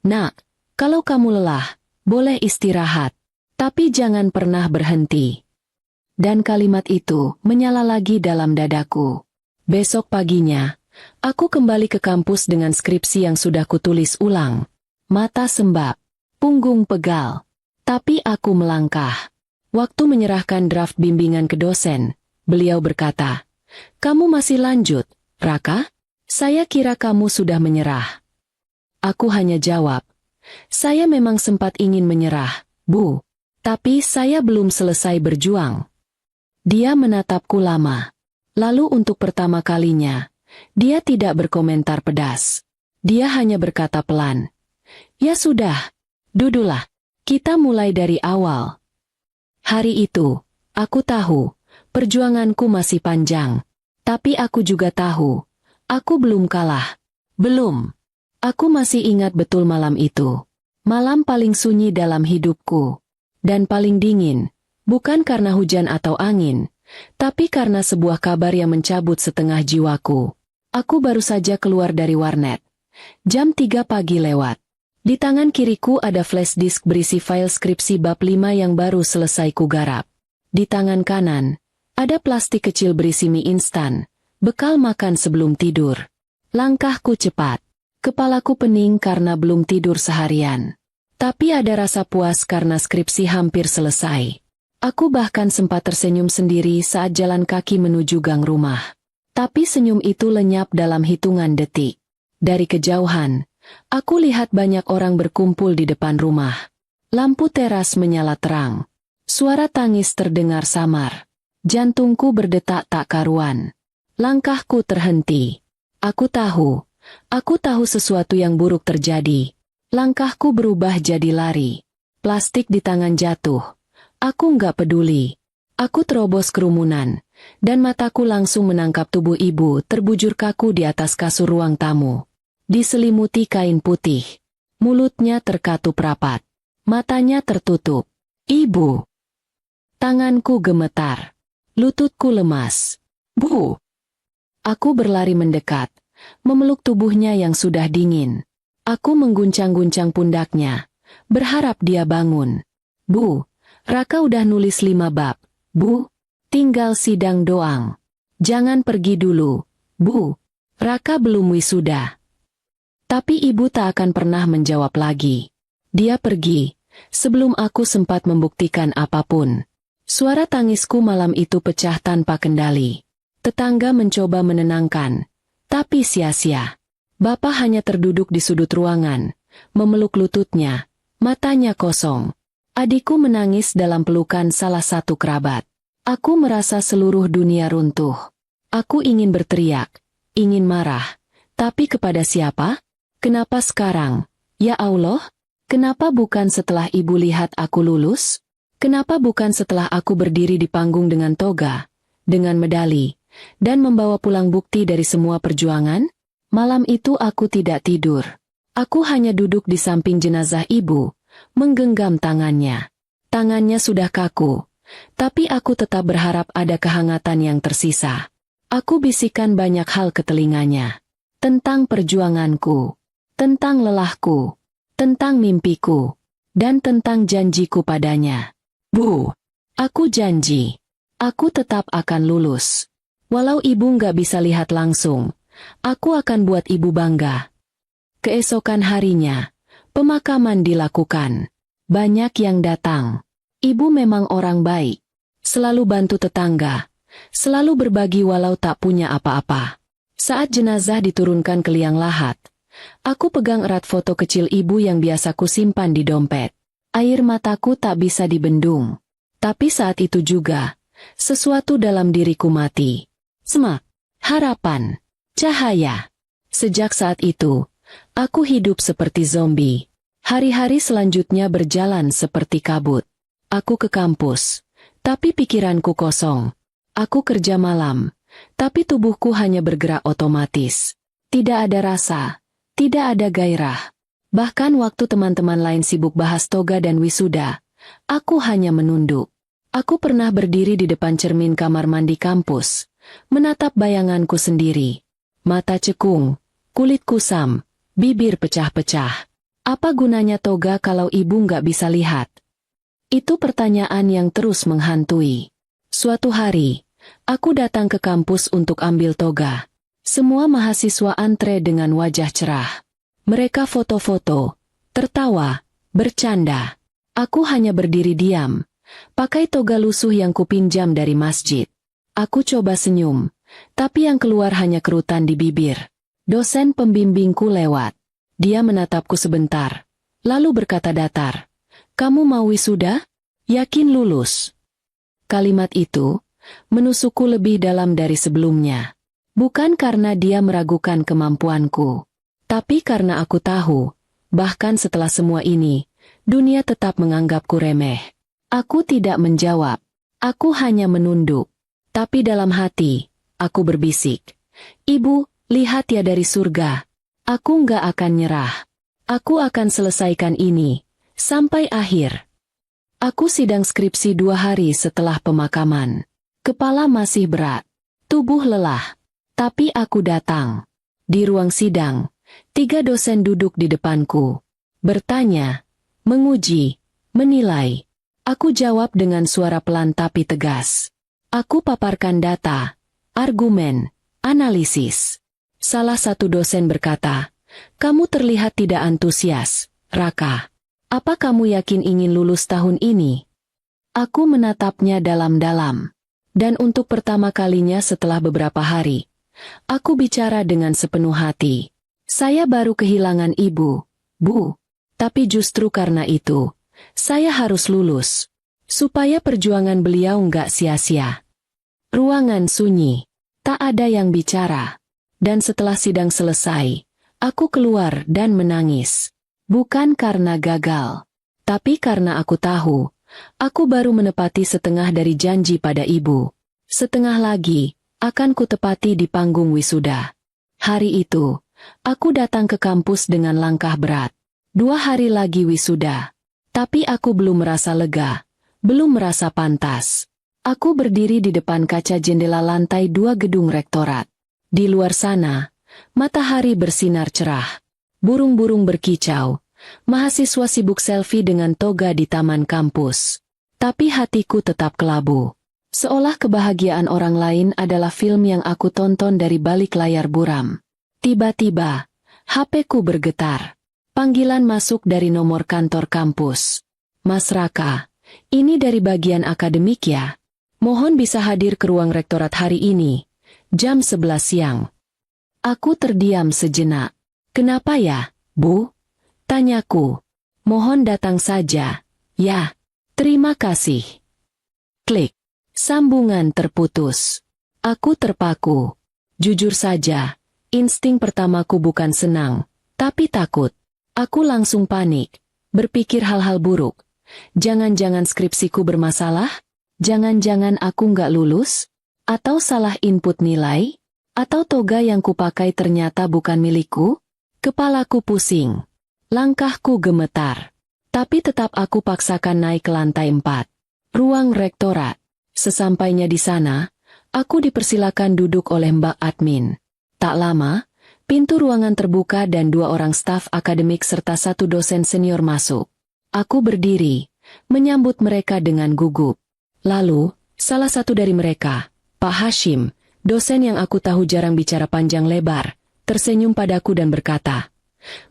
A: "Nak, kalau kamu lelah, boleh istirahat, tapi jangan pernah berhenti." Dan kalimat itu menyala lagi dalam dadaku. Besok paginya, aku kembali ke kampus dengan skripsi yang sudah kutulis ulang. Mata sembab, punggung pegal. Tapi aku melangkah. Waktu menyerahkan draft bimbingan ke dosen, beliau berkata, "Kamu masih lanjut, Raka? Saya kira kamu sudah menyerah." Aku hanya jawab, "Saya memang sempat ingin menyerah, Bu. Tapi saya belum selesai berjuang." Dia menatapku lama. Lalu untuk pertama kalinya, dia tidak berkomentar pedas. Dia hanya berkata pelan, "Ya sudah, duduklah. Kita mulai dari awal." Hari itu, aku tahu, perjuanganku masih panjang. Tapi aku juga tahu, aku belum kalah. Belum. Aku masih ingat betul malam itu. Malam paling sunyi dalam hidupku. Dan paling dingin, bukan karena hujan atau angin, tapi karena sebuah kabar yang mencabut setengah jiwaku. Aku baru saja keluar dari warnet. Jam 3 pagi lewat. Di tangan kiriku ada flash disk berisi file skripsi bab 5 yang baru selesai kugarap. Di tangan kanan, ada plastik kecil berisi mie instan, bekal makan sebelum tidur. Langkahku cepat. Kepalaku pening karena belum tidur seharian. Tapi ada rasa puas karena skripsi hampir selesai. Aku bahkan sempat tersenyum sendiri saat jalan kaki menuju gang rumah. Tapi senyum itu lenyap dalam hitungan detik. Dari kejauhan, aku lihat banyak orang berkumpul di depan rumah. Lampu teras menyala terang. Suara tangis terdengar samar. Jantungku berdetak tak karuan. Langkahku terhenti. Aku tahu sesuatu yang buruk terjadi. Langkahku berubah jadi lari. Plastik di tangan jatuh. Aku nggak peduli. Aku terobos kerumunan, dan mataku langsung menangkap tubuh ibu terbujur kaku di atas kasur ruang tamu. Diselimuti kain putih. Mulutnya terkatup rapat. Matanya tertutup. "Ibu." Tanganku gemetar. Lututku lemas. "Bu." Aku berlari mendekat, memeluk tubuhnya yang sudah dingin. Aku mengguncang-guncang pundaknya, berharap dia bangun. Bu, Raka udah nulis 5 bab. Bu, tinggal sidang doang. Jangan pergi dulu, Bu. Raka belum wisuda. Tapi ibu tak akan pernah menjawab lagi. Dia pergi, sebelum aku sempat membuktikan apapun. Suara tangisku malam itu pecah tanpa kendali. Tetangga mencoba menenangkan, tapi sia-sia. Bapak hanya terduduk di sudut ruangan, memeluk lututnya, matanya kosong. Adikku menangis dalam pelukan salah satu kerabat. Aku merasa seluruh dunia runtuh. Aku ingin berteriak, ingin marah. Tapi kepada siapa? Kenapa sekarang? Ya Allah? Kenapa bukan setelah ibu lihat aku lulus? Kenapa bukan setelah aku berdiri di panggung dengan toga, dengan medali, dan membawa pulang bukti dari semua perjuangan? Malam itu aku tidak tidur. Aku hanya duduk di samping jenazah ibu, menggenggam tangannya. Tangannya sudah kaku, tapi aku tetap berharap ada kehangatan yang tersisa. Aku bisikan banyak hal ke telinganya. Tentang perjuanganku, tentang lelahku, tentang mimpiku, dan tentang janjiku padanya. Bu, aku janji, aku tetap akan lulus. Walau ibu nggak bisa lihat langsung, aku akan buat ibu bangga. Keesokan harinya, pemakaman dilakukan. Banyak yang datang. Ibu memang orang baik. Selalu bantu tetangga. Selalu berbagi walau tak punya apa-apa. Saat jenazah diturunkan ke liang lahat, aku pegang erat foto kecil ibu yang biasa kusimpan di dompet. Air mataku tak bisa dibendung. Tapi saat itu juga, sesuatu dalam diriku mati. Semak, harapan, cahaya. Sejak saat itu, aku hidup seperti zombie. Hari-hari selanjutnya berjalan seperti kabut. Aku ke kampus, tapi pikiranku kosong. Aku kerja malam, tapi tubuhku hanya bergerak otomatis. Tidak ada rasa, tidak ada gairah. Bahkan waktu teman-teman lain sibuk bahas toga dan wisuda, aku hanya menunduk. Aku pernah berdiri di depan cermin kamar mandi kampus, menatap bayanganku sendiri. Mata cekung, kulit kusam, bibir pecah-pecah. Apa gunanya toga kalau ibu nggak bisa lihat? Itu pertanyaan yang terus menghantui. Suatu hari, aku datang ke kampus untuk ambil toga. Semua mahasiswa antre dengan wajah cerah. Mereka foto-foto, tertawa, bercanda. Aku hanya berdiri diam, pakai toga lusuh yang kupinjam dari masjid. Aku coba senyum, tapi yang keluar hanya kerutan di bibir. Dosen pembimbingku lewat. Dia menatapku sebentar, lalu berkata datar, "Kamu mau wisuda? Yakin lulus?" Kalimat itu menusukku lebih dalam dari sebelumnya. Bukan karena dia meragukan kemampuanku, tapi karena aku tahu, bahkan setelah semua ini, dunia tetap menganggapku remeh. Aku tidak menjawab, aku hanya menunduk. Tapi dalam hati, aku berbisik, "Ibu, lihat ya dari surga. Aku nggak akan nyerah. Aku akan selesaikan ini, sampai akhir." Aku sidang skripsi 2 hari setelah pemakaman. Kepala masih berat, tubuh lelah. Tapi aku datang. Di ruang sidang, 3 dosen duduk di depanku. Bertanya, menguji, menilai. Aku jawab dengan suara pelan tapi tegas. Aku paparkan data, argumen, analisis. Salah satu dosen berkata, "Kamu terlihat tidak antusias, Raka. Apa kamu yakin ingin lulus tahun ini?" Aku menatapnya dalam-dalam. Dan untuk pertama kalinya setelah beberapa hari, aku bicara dengan sepenuh hati. Saya baru kehilangan ibu, Bu. Tapi justru karena itu, saya harus lulus. Supaya perjuangan beliau nggak sia-sia. Ruangan sunyi. Tak ada yang bicara. Dan setelah sidang selesai, aku keluar dan menangis. Bukan karena gagal, tapi karena aku tahu, aku baru menepati setengah dari janji pada ibu. Setengah lagi, akan kutepati di panggung wisuda. Hari itu, aku datang ke kampus dengan langkah berat. 2 hari lagi wisuda. Tapi aku belum merasa lega, belum merasa pantas. Aku berdiri di depan kaca jendela lantai 2 gedung rektorat. Di luar sana, matahari bersinar cerah. Burung-burung berkicau. Mahasiswa sibuk selfie dengan toga di taman kampus. Tapi hatiku tetap kelabu. Seolah kebahagiaan orang lain adalah film yang aku tonton dari balik layar buram. Tiba-tiba, HP-ku bergetar. Panggilan masuk dari nomor kantor kampus. Mas Raka, ini dari bagian akademik ya. Mohon bisa hadir ke ruang rektorat hari ini, jam 11 siang. Aku terdiam sejenak. Kenapa ya, Bu? Tanyaku. Mohon datang saja. Ya, terima kasih. Klik. Sambungan terputus. Aku terpaku. Jujur saja, insting pertamaku bukan senang, tapi takut. Aku langsung panik, berpikir hal-hal buruk. Jangan-jangan skripsiku bermasalah? Jangan-jangan aku nggak lulus? Atau salah input nilai? Atau toga yang kupakai ternyata bukan milikku? Kepalaku pusing. Langkahku gemetar. Tapi tetap aku paksakan naik ke lantai 4. Ruang rektorat. Sesampainya di sana, aku dipersilakan duduk oleh Mbak Admin. Tak lama, pintu ruangan terbuka dan 2 orang staf akademik serta 1 dosen senior masuk. Aku berdiri, menyambut mereka dengan gugup. Lalu, salah satu dari mereka, Pak Hashim, dosen yang aku tahu jarang bicara panjang lebar, tersenyum padaku dan berkata,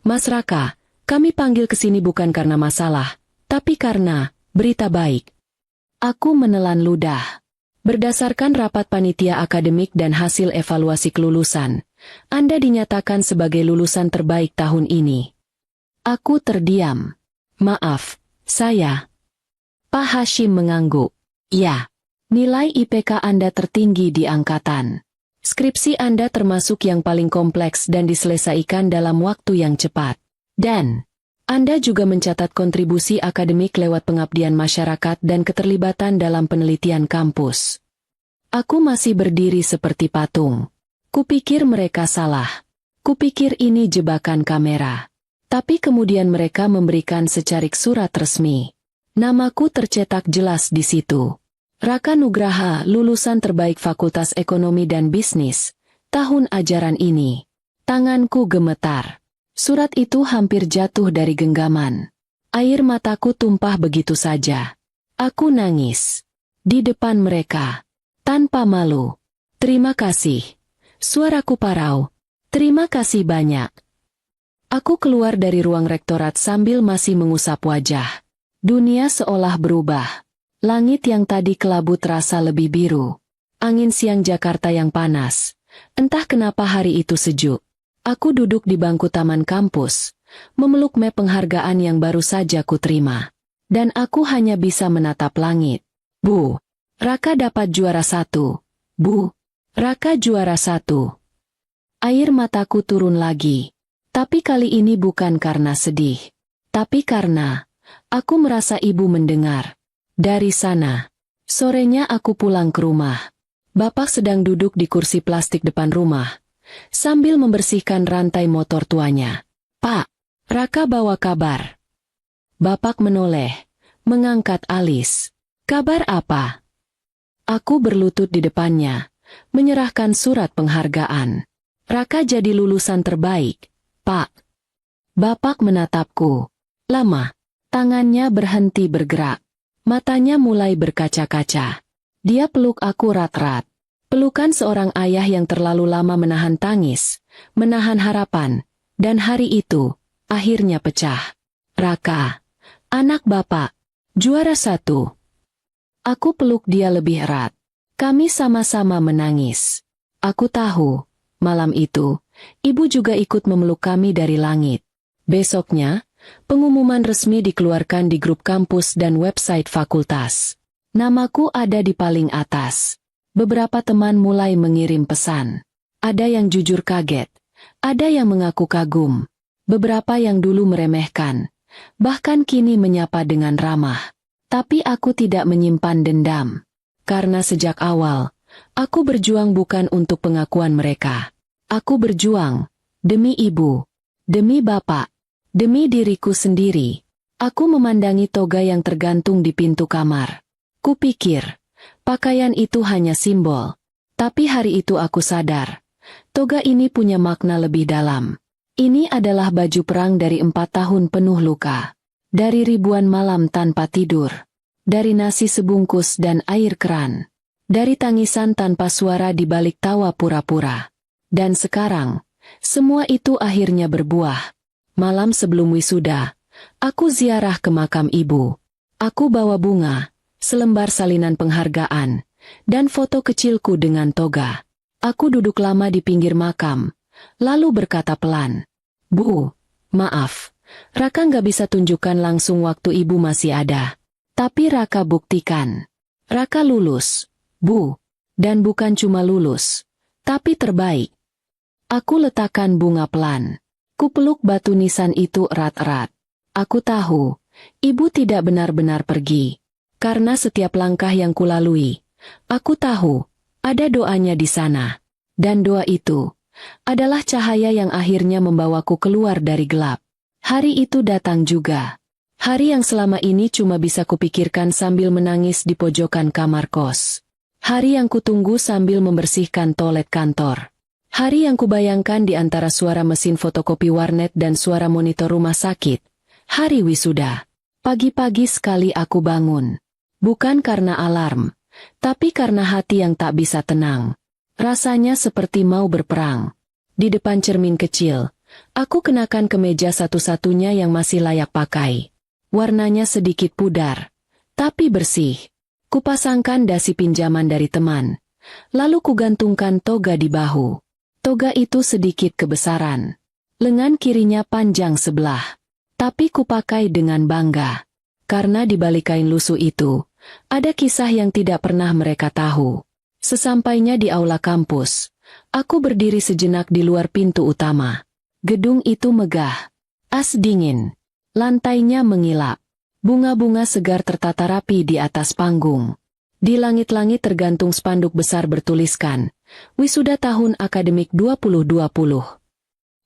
A: Mas Raka, kami panggil ke sini bukan karena masalah, tapi karena berita baik. Aku menelan ludah. Berdasarkan rapat panitia akademik dan hasil evaluasi kelulusan, Anda dinyatakan sebagai lulusan terbaik tahun ini. Aku terdiam. Maaf, saya. Pak Hashim mengangguk. Ya, nilai IPK Anda tertinggi di angkatan. Skripsi Anda termasuk yang paling kompleks dan diselesaikan dalam waktu yang cepat. Dan Anda juga mencatat kontribusi akademik lewat pengabdian masyarakat dan keterlibatan dalam penelitian kampus. Aku masih berdiri seperti patung. Kupikir mereka salah. Kupikir ini jebakan kamera. Tapi kemudian mereka memberikan secarik surat resmi. Namaku tercetak jelas di situ. Raka Nugraha, lulusan terbaik Fakultas Ekonomi dan Bisnis, tahun ajaran ini. Tanganku gemetar. Surat itu hampir jatuh dari genggaman. Air mataku tumpah begitu saja. Aku nangis. Di depan mereka. Tanpa malu. Terima kasih. Suaraku parau. Terima kasih banyak. Aku keluar dari ruang rektorat sambil masih mengusap wajah. Dunia seolah berubah. Langit yang tadi kelabu terasa lebih biru. Angin siang Jakarta yang panas. Entah kenapa hari itu sejuk. Aku duduk di bangku taman kampus, memeluk map penghargaan yang baru saja kuterima. Dan aku hanya bisa menatap langit. Bu, Raka dapat juara 1. Bu, Raka juara 1. Air mataku turun lagi. Tapi kali ini bukan karena sedih. Tapi karena aku merasa ibu mendengar. Dari sana. Sorenya aku pulang ke rumah. Bapak sedang duduk di kursi plastik depan rumah, sambil membersihkan rantai motor tuanya. Pak, Raka bawa kabar. Bapak menoleh, mengangkat alis. Kabar apa? Aku berlutut di depannya, menyerahkan surat penghargaan. Raka jadi lulusan terbaik. Pak. Bapak menatapku. Lama. Tangannya berhenti bergerak. Matanya mulai berkaca-kaca. Dia peluk aku erat-erat. Pelukan seorang ayah yang terlalu lama menahan tangis, menahan harapan, dan hari itu, akhirnya pecah. Raka. Anak bapak. Juara 1. Aku peluk dia lebih erat. Kami sama-sama menangis. Aku tahu, malam itu, ibu juga ikut memeluk kami dari langit. Besoknya, pengumuman resmi dikeluarkan di grup kampus dan website fakultas. Namaku ada di paling atas. Beberapa teman mulai mengirim pesan. Ada yang jujur kaget. Ada yang mengaku kagum. Beberapa yang dulu meremehkan. Bahkan kini menyapa dengan ramah. Tapi aku tidak menyimpan dendam. Karena sejak awal, aku berjuang bukan untuk pengakuan mereka. Aku berjuang, demi ibu, demi bapak, demi diriku sendiri. Aku memandangi toga yang tergantung di pintu kamar. Kupikir, pakaian itu hanya simbol. Tapi hari itu aku sadar, toga ini punya makna lebih dalam. Ini adalah baju perang dari 4 tahun penuh luka. Dari ribuan malam tanpa tidur. Dari nasi sebungkus dan air keran. Dari tangisan tanpa suara di balik tawa pura-pura. Dan sekarang, semua itu akhirnya berbuah. Malam sebelum wisuda, aku ziarah ke makam ibu. Aku bawa bunga, selembar salinan penghargaan, dan foto kecilku dengan toga. Aku duduk lama di pinggir makam, lalu berkata pelan, "Bu, maaf, Raka nggak bisa tunjukkan langsung waktu ibu masih ada. Tapi Raka buktikan. Raka lulus, Bu. Dan bukan cuma lulus, tapi terbaik." Aku letakkan bunga pelan. Kupeluk batu nisan itu erat-erat. Aku tahu, ibu tidak benar-benar pergi. Karena setiap langkah yang kulalui, aku tahu, ada doanya di sana. Dan doa itu adalah cahaya yang akhirnya membawaku keluar dari gelap. Hari itu datang juga. Hari yang selama ini cuma bisa kupikirkan sambil menangis di pojokan kamar kos. Hari yang kutunggu sambil membersihkan toilet kantor. Hari yang kubayangkan di antara suara mesin fotokopi warnet dan suara monitor rumah sakit. Hari wisuda. Pagi-pagi sekali aku bangun. Bukan karena alarm, tapi karena hati yang tak bisa tenang. Rasanya seperti mau berperang. Di depan cermin kecil, aku kenakan kemeja satu-satunya yang masih layak pakai. Warnanya sedikit pudar, tapi bersih. Kupasangkan dasi pinjaman dari teman. Lalu kugantungkan toga di bahu. Toga itu sedikit kebesaran. Lengan kirinya panjang sebelah. Tapi kupakai dengan bangga. Karena di balik kain lusuh itu, ada kisah yang tidak pernah mereka tahu. Sesampainya di aula kampus, aku berdiri sejenak di luar pintu utama. Gedung itu megah. As dingin. Lantainya mengilap. Bunga-bunga segar tertata rapi di atas panggung. Di langit-langit tergantung spanduk besar bertuliskan, Wisuda Tahun Akademik 2020.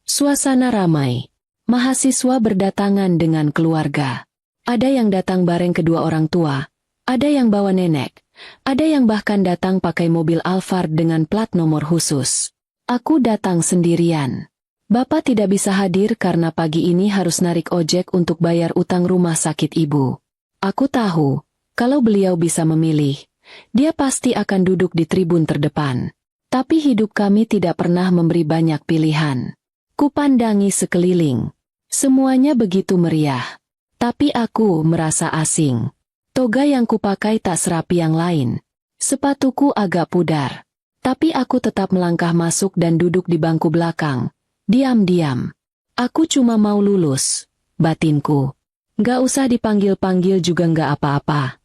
A: Suasana ramai. Mahasiswa berdatangan dengan keluarga. Ada yang datang bareng kedua orang tua, ada yang bawa nenek, ada yang bahkan datang pakai mobil Alphard dengan plat nomor khusus. Aku datang sendirian. Bapak tidak bisa hadir karena pagi ini harus narik ojek untuk bayar utang rumah sakit ibu. Aku tahu, kalau beliau bisa memilih, dia pasti akan duduk di tribun terdepan. Tapi hidup kami tidak pernah memberi banyak pilihan. Kupandangi sekeliling. Semuanya begitu meriah. Tapi aku merasa asing. Toga yang kupakai tak serapi yang lain. Sepatuku agak pudar. Tapi aku tetap melangkah masuk dan duduk di bangku belakang. Diam-diam. Aku cuma mau lulus. Batinku. Gak usah dipanggil-panggil juga gak apa-apa.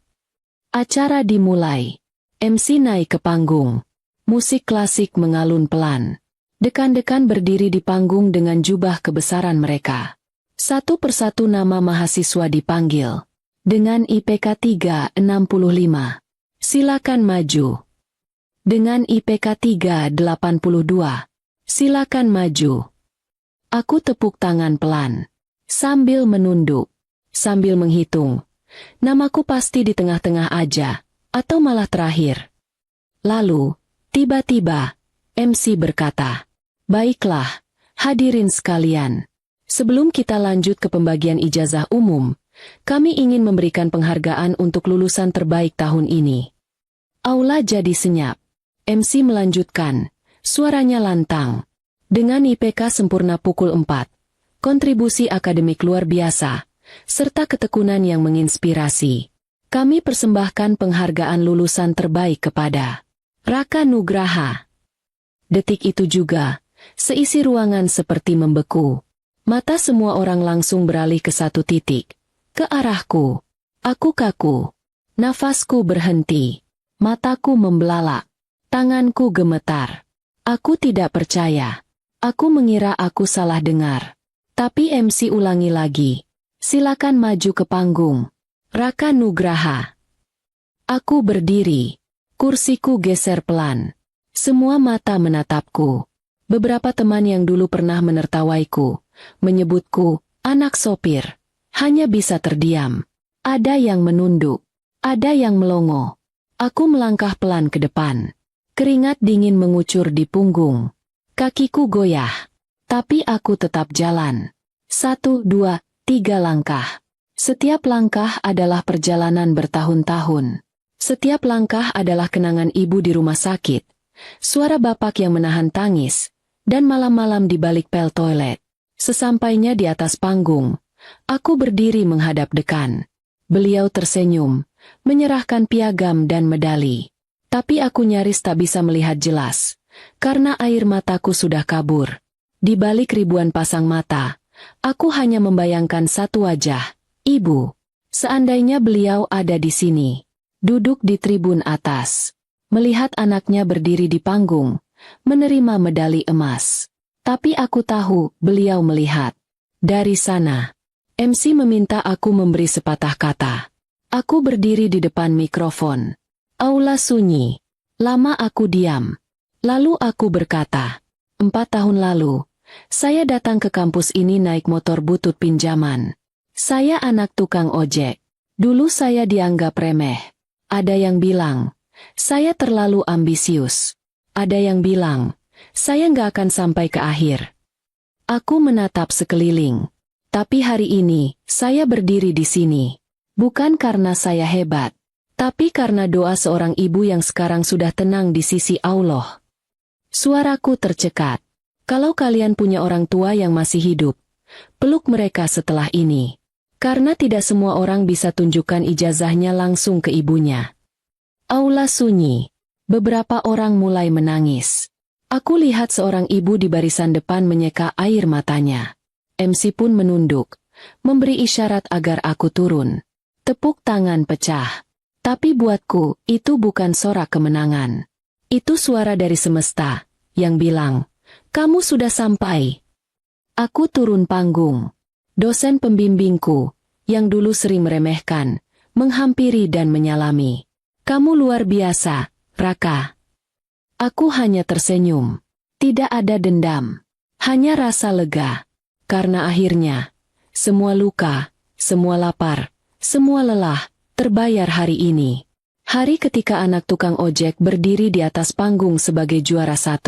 A: Acara dimulai. MC naik ke panggung. Musik klasik mengalun pelan. Dekan-dekan berdiri di panggung dengan jubah kebesaran mereka. Satu persatu nama mahasiswa dipanggil. Dengan IPK 365. Silakan maju. Dengan IPK 382. Silakan maju. Aku tepuk tangan pelan. Sambil menunduk. Sambil menghitung. Namaku pasti di tengah-tengah aja. Atau malah terakhir. Lalu, tiba-tiba, MC berkata, "Baiklah, hadirin sekalian. Sebelum kita lanjut ke pembagian ijazah umum, kami ingin memberikan penghargaan untuk lulusan terbaik tahun ini." Aula jadi senyap. MC melanjutkan, suaranya lantang. Dengan IPK sempurna pukul 4, kontribusi akademik luar biasa, serta ketekunan yang menginspirasi, kami persembahkan penghargaan lulusan terbaik kepada Raka Nugraha. Detik itu juga, seisi ruangan seperti membeku. Mata semua orang langsung beralih ke satu titik. Ke arahku. Aku kaku. Nafasku berhenti. Mataku membelalak. Tanganku gemetar. Aku tidak percaya. Aku mengira aku salah dengar. Tapi MC ulangi lagi. Silakan maju ke panggung. Raka Nugraha. Aku berdiri. Kursiku geser pelan. Semua mata menatapku. Beberapa teman yang dulu pernah menertawaiku, menyebutku, anak sopir, hanya bisa terdiam. Ada yang menunduk. Ada yang melongo. Aku melangkah pelan ke depan. Keringat dingin mengucur di punggung. Kakiku goyah. Tapi aku tetap jalan. 1, 2, 3 langkah. Setiap langkah adalah perjalanan bertahun-tahun. Setiap langkah adalah kenangan ibu di rumah sakit, suara bapak yang menahan tangis, dan malam-malam di balik pel toilet. Sesampainya di atas panggung, aku berdiri menghadap dekan. Beliau tersenyum, menyerahkan piagam dan medali. Tapi aku nyaris tak bisa melihat jelas, karena air mataku sudah kabur. Di balik ribuan pasang mata, aku hanya membayangkan satu wajah, ibu. Seandainya beliau ada di sini, duduk di tribun atas, melihat anaknya berdiri di panggung, menerima medali emas. Tapi aku tahu beliau melihat. Dari sana, MC meminta aku memberi sepatah kata. Aku berdiri di depan mikrofon. Aula sunyi. Lama aku diam. Lalu aku berkata, 4 tahun lalu, saya datang ke kampus ini naik motor butut pinjaman. Saya anak tukang ojek. Dulu saya dianggap remeh. Ada yang bilang, saya terlalu ambisius. Ada yang bilang, saya nggak akan sampai ke akhir. Aku menatap sekeliling. Tapi hari ini, saya berdiri di sini. Bukan karena saya hebat, tapi karena doa seorang ibu yang sekarang sudah tenang di sisi Allah. Suaraku tercekat. Kalau kalian punya orang tua yang masih hidup, peluk mereka setelah ini. Karena tidak semua orang bisa tunjukkan ijazahnya langsung ke ibunya. Aula sunyi. Beberapa orang mulai menangis. Aku lihat seorang ibu di barisan depan menyeka air matanya. MC pun menunduk, memberi isyarat agar aku turun. Tepuk tangan pecah. Tapi buatku, itu bukan sorak kemenangan. Itu suara dari semesta, yang bilang, kamu sudah sampai. Aku turun panggung. Dosen pembimbingku, yang dulu sering meremehkan, menghampiri dan menyalami. Kamu luar biasa, Raka. Aku hanya tersenyum. Tidak ada dendam. Hanya rasa lega. Karena akhirnya, semua luka, semua lapar, semua lelah, terbayar hari ini. Hari ketika anak tukang ojek berdiri di atas panggung sebagai juara 1.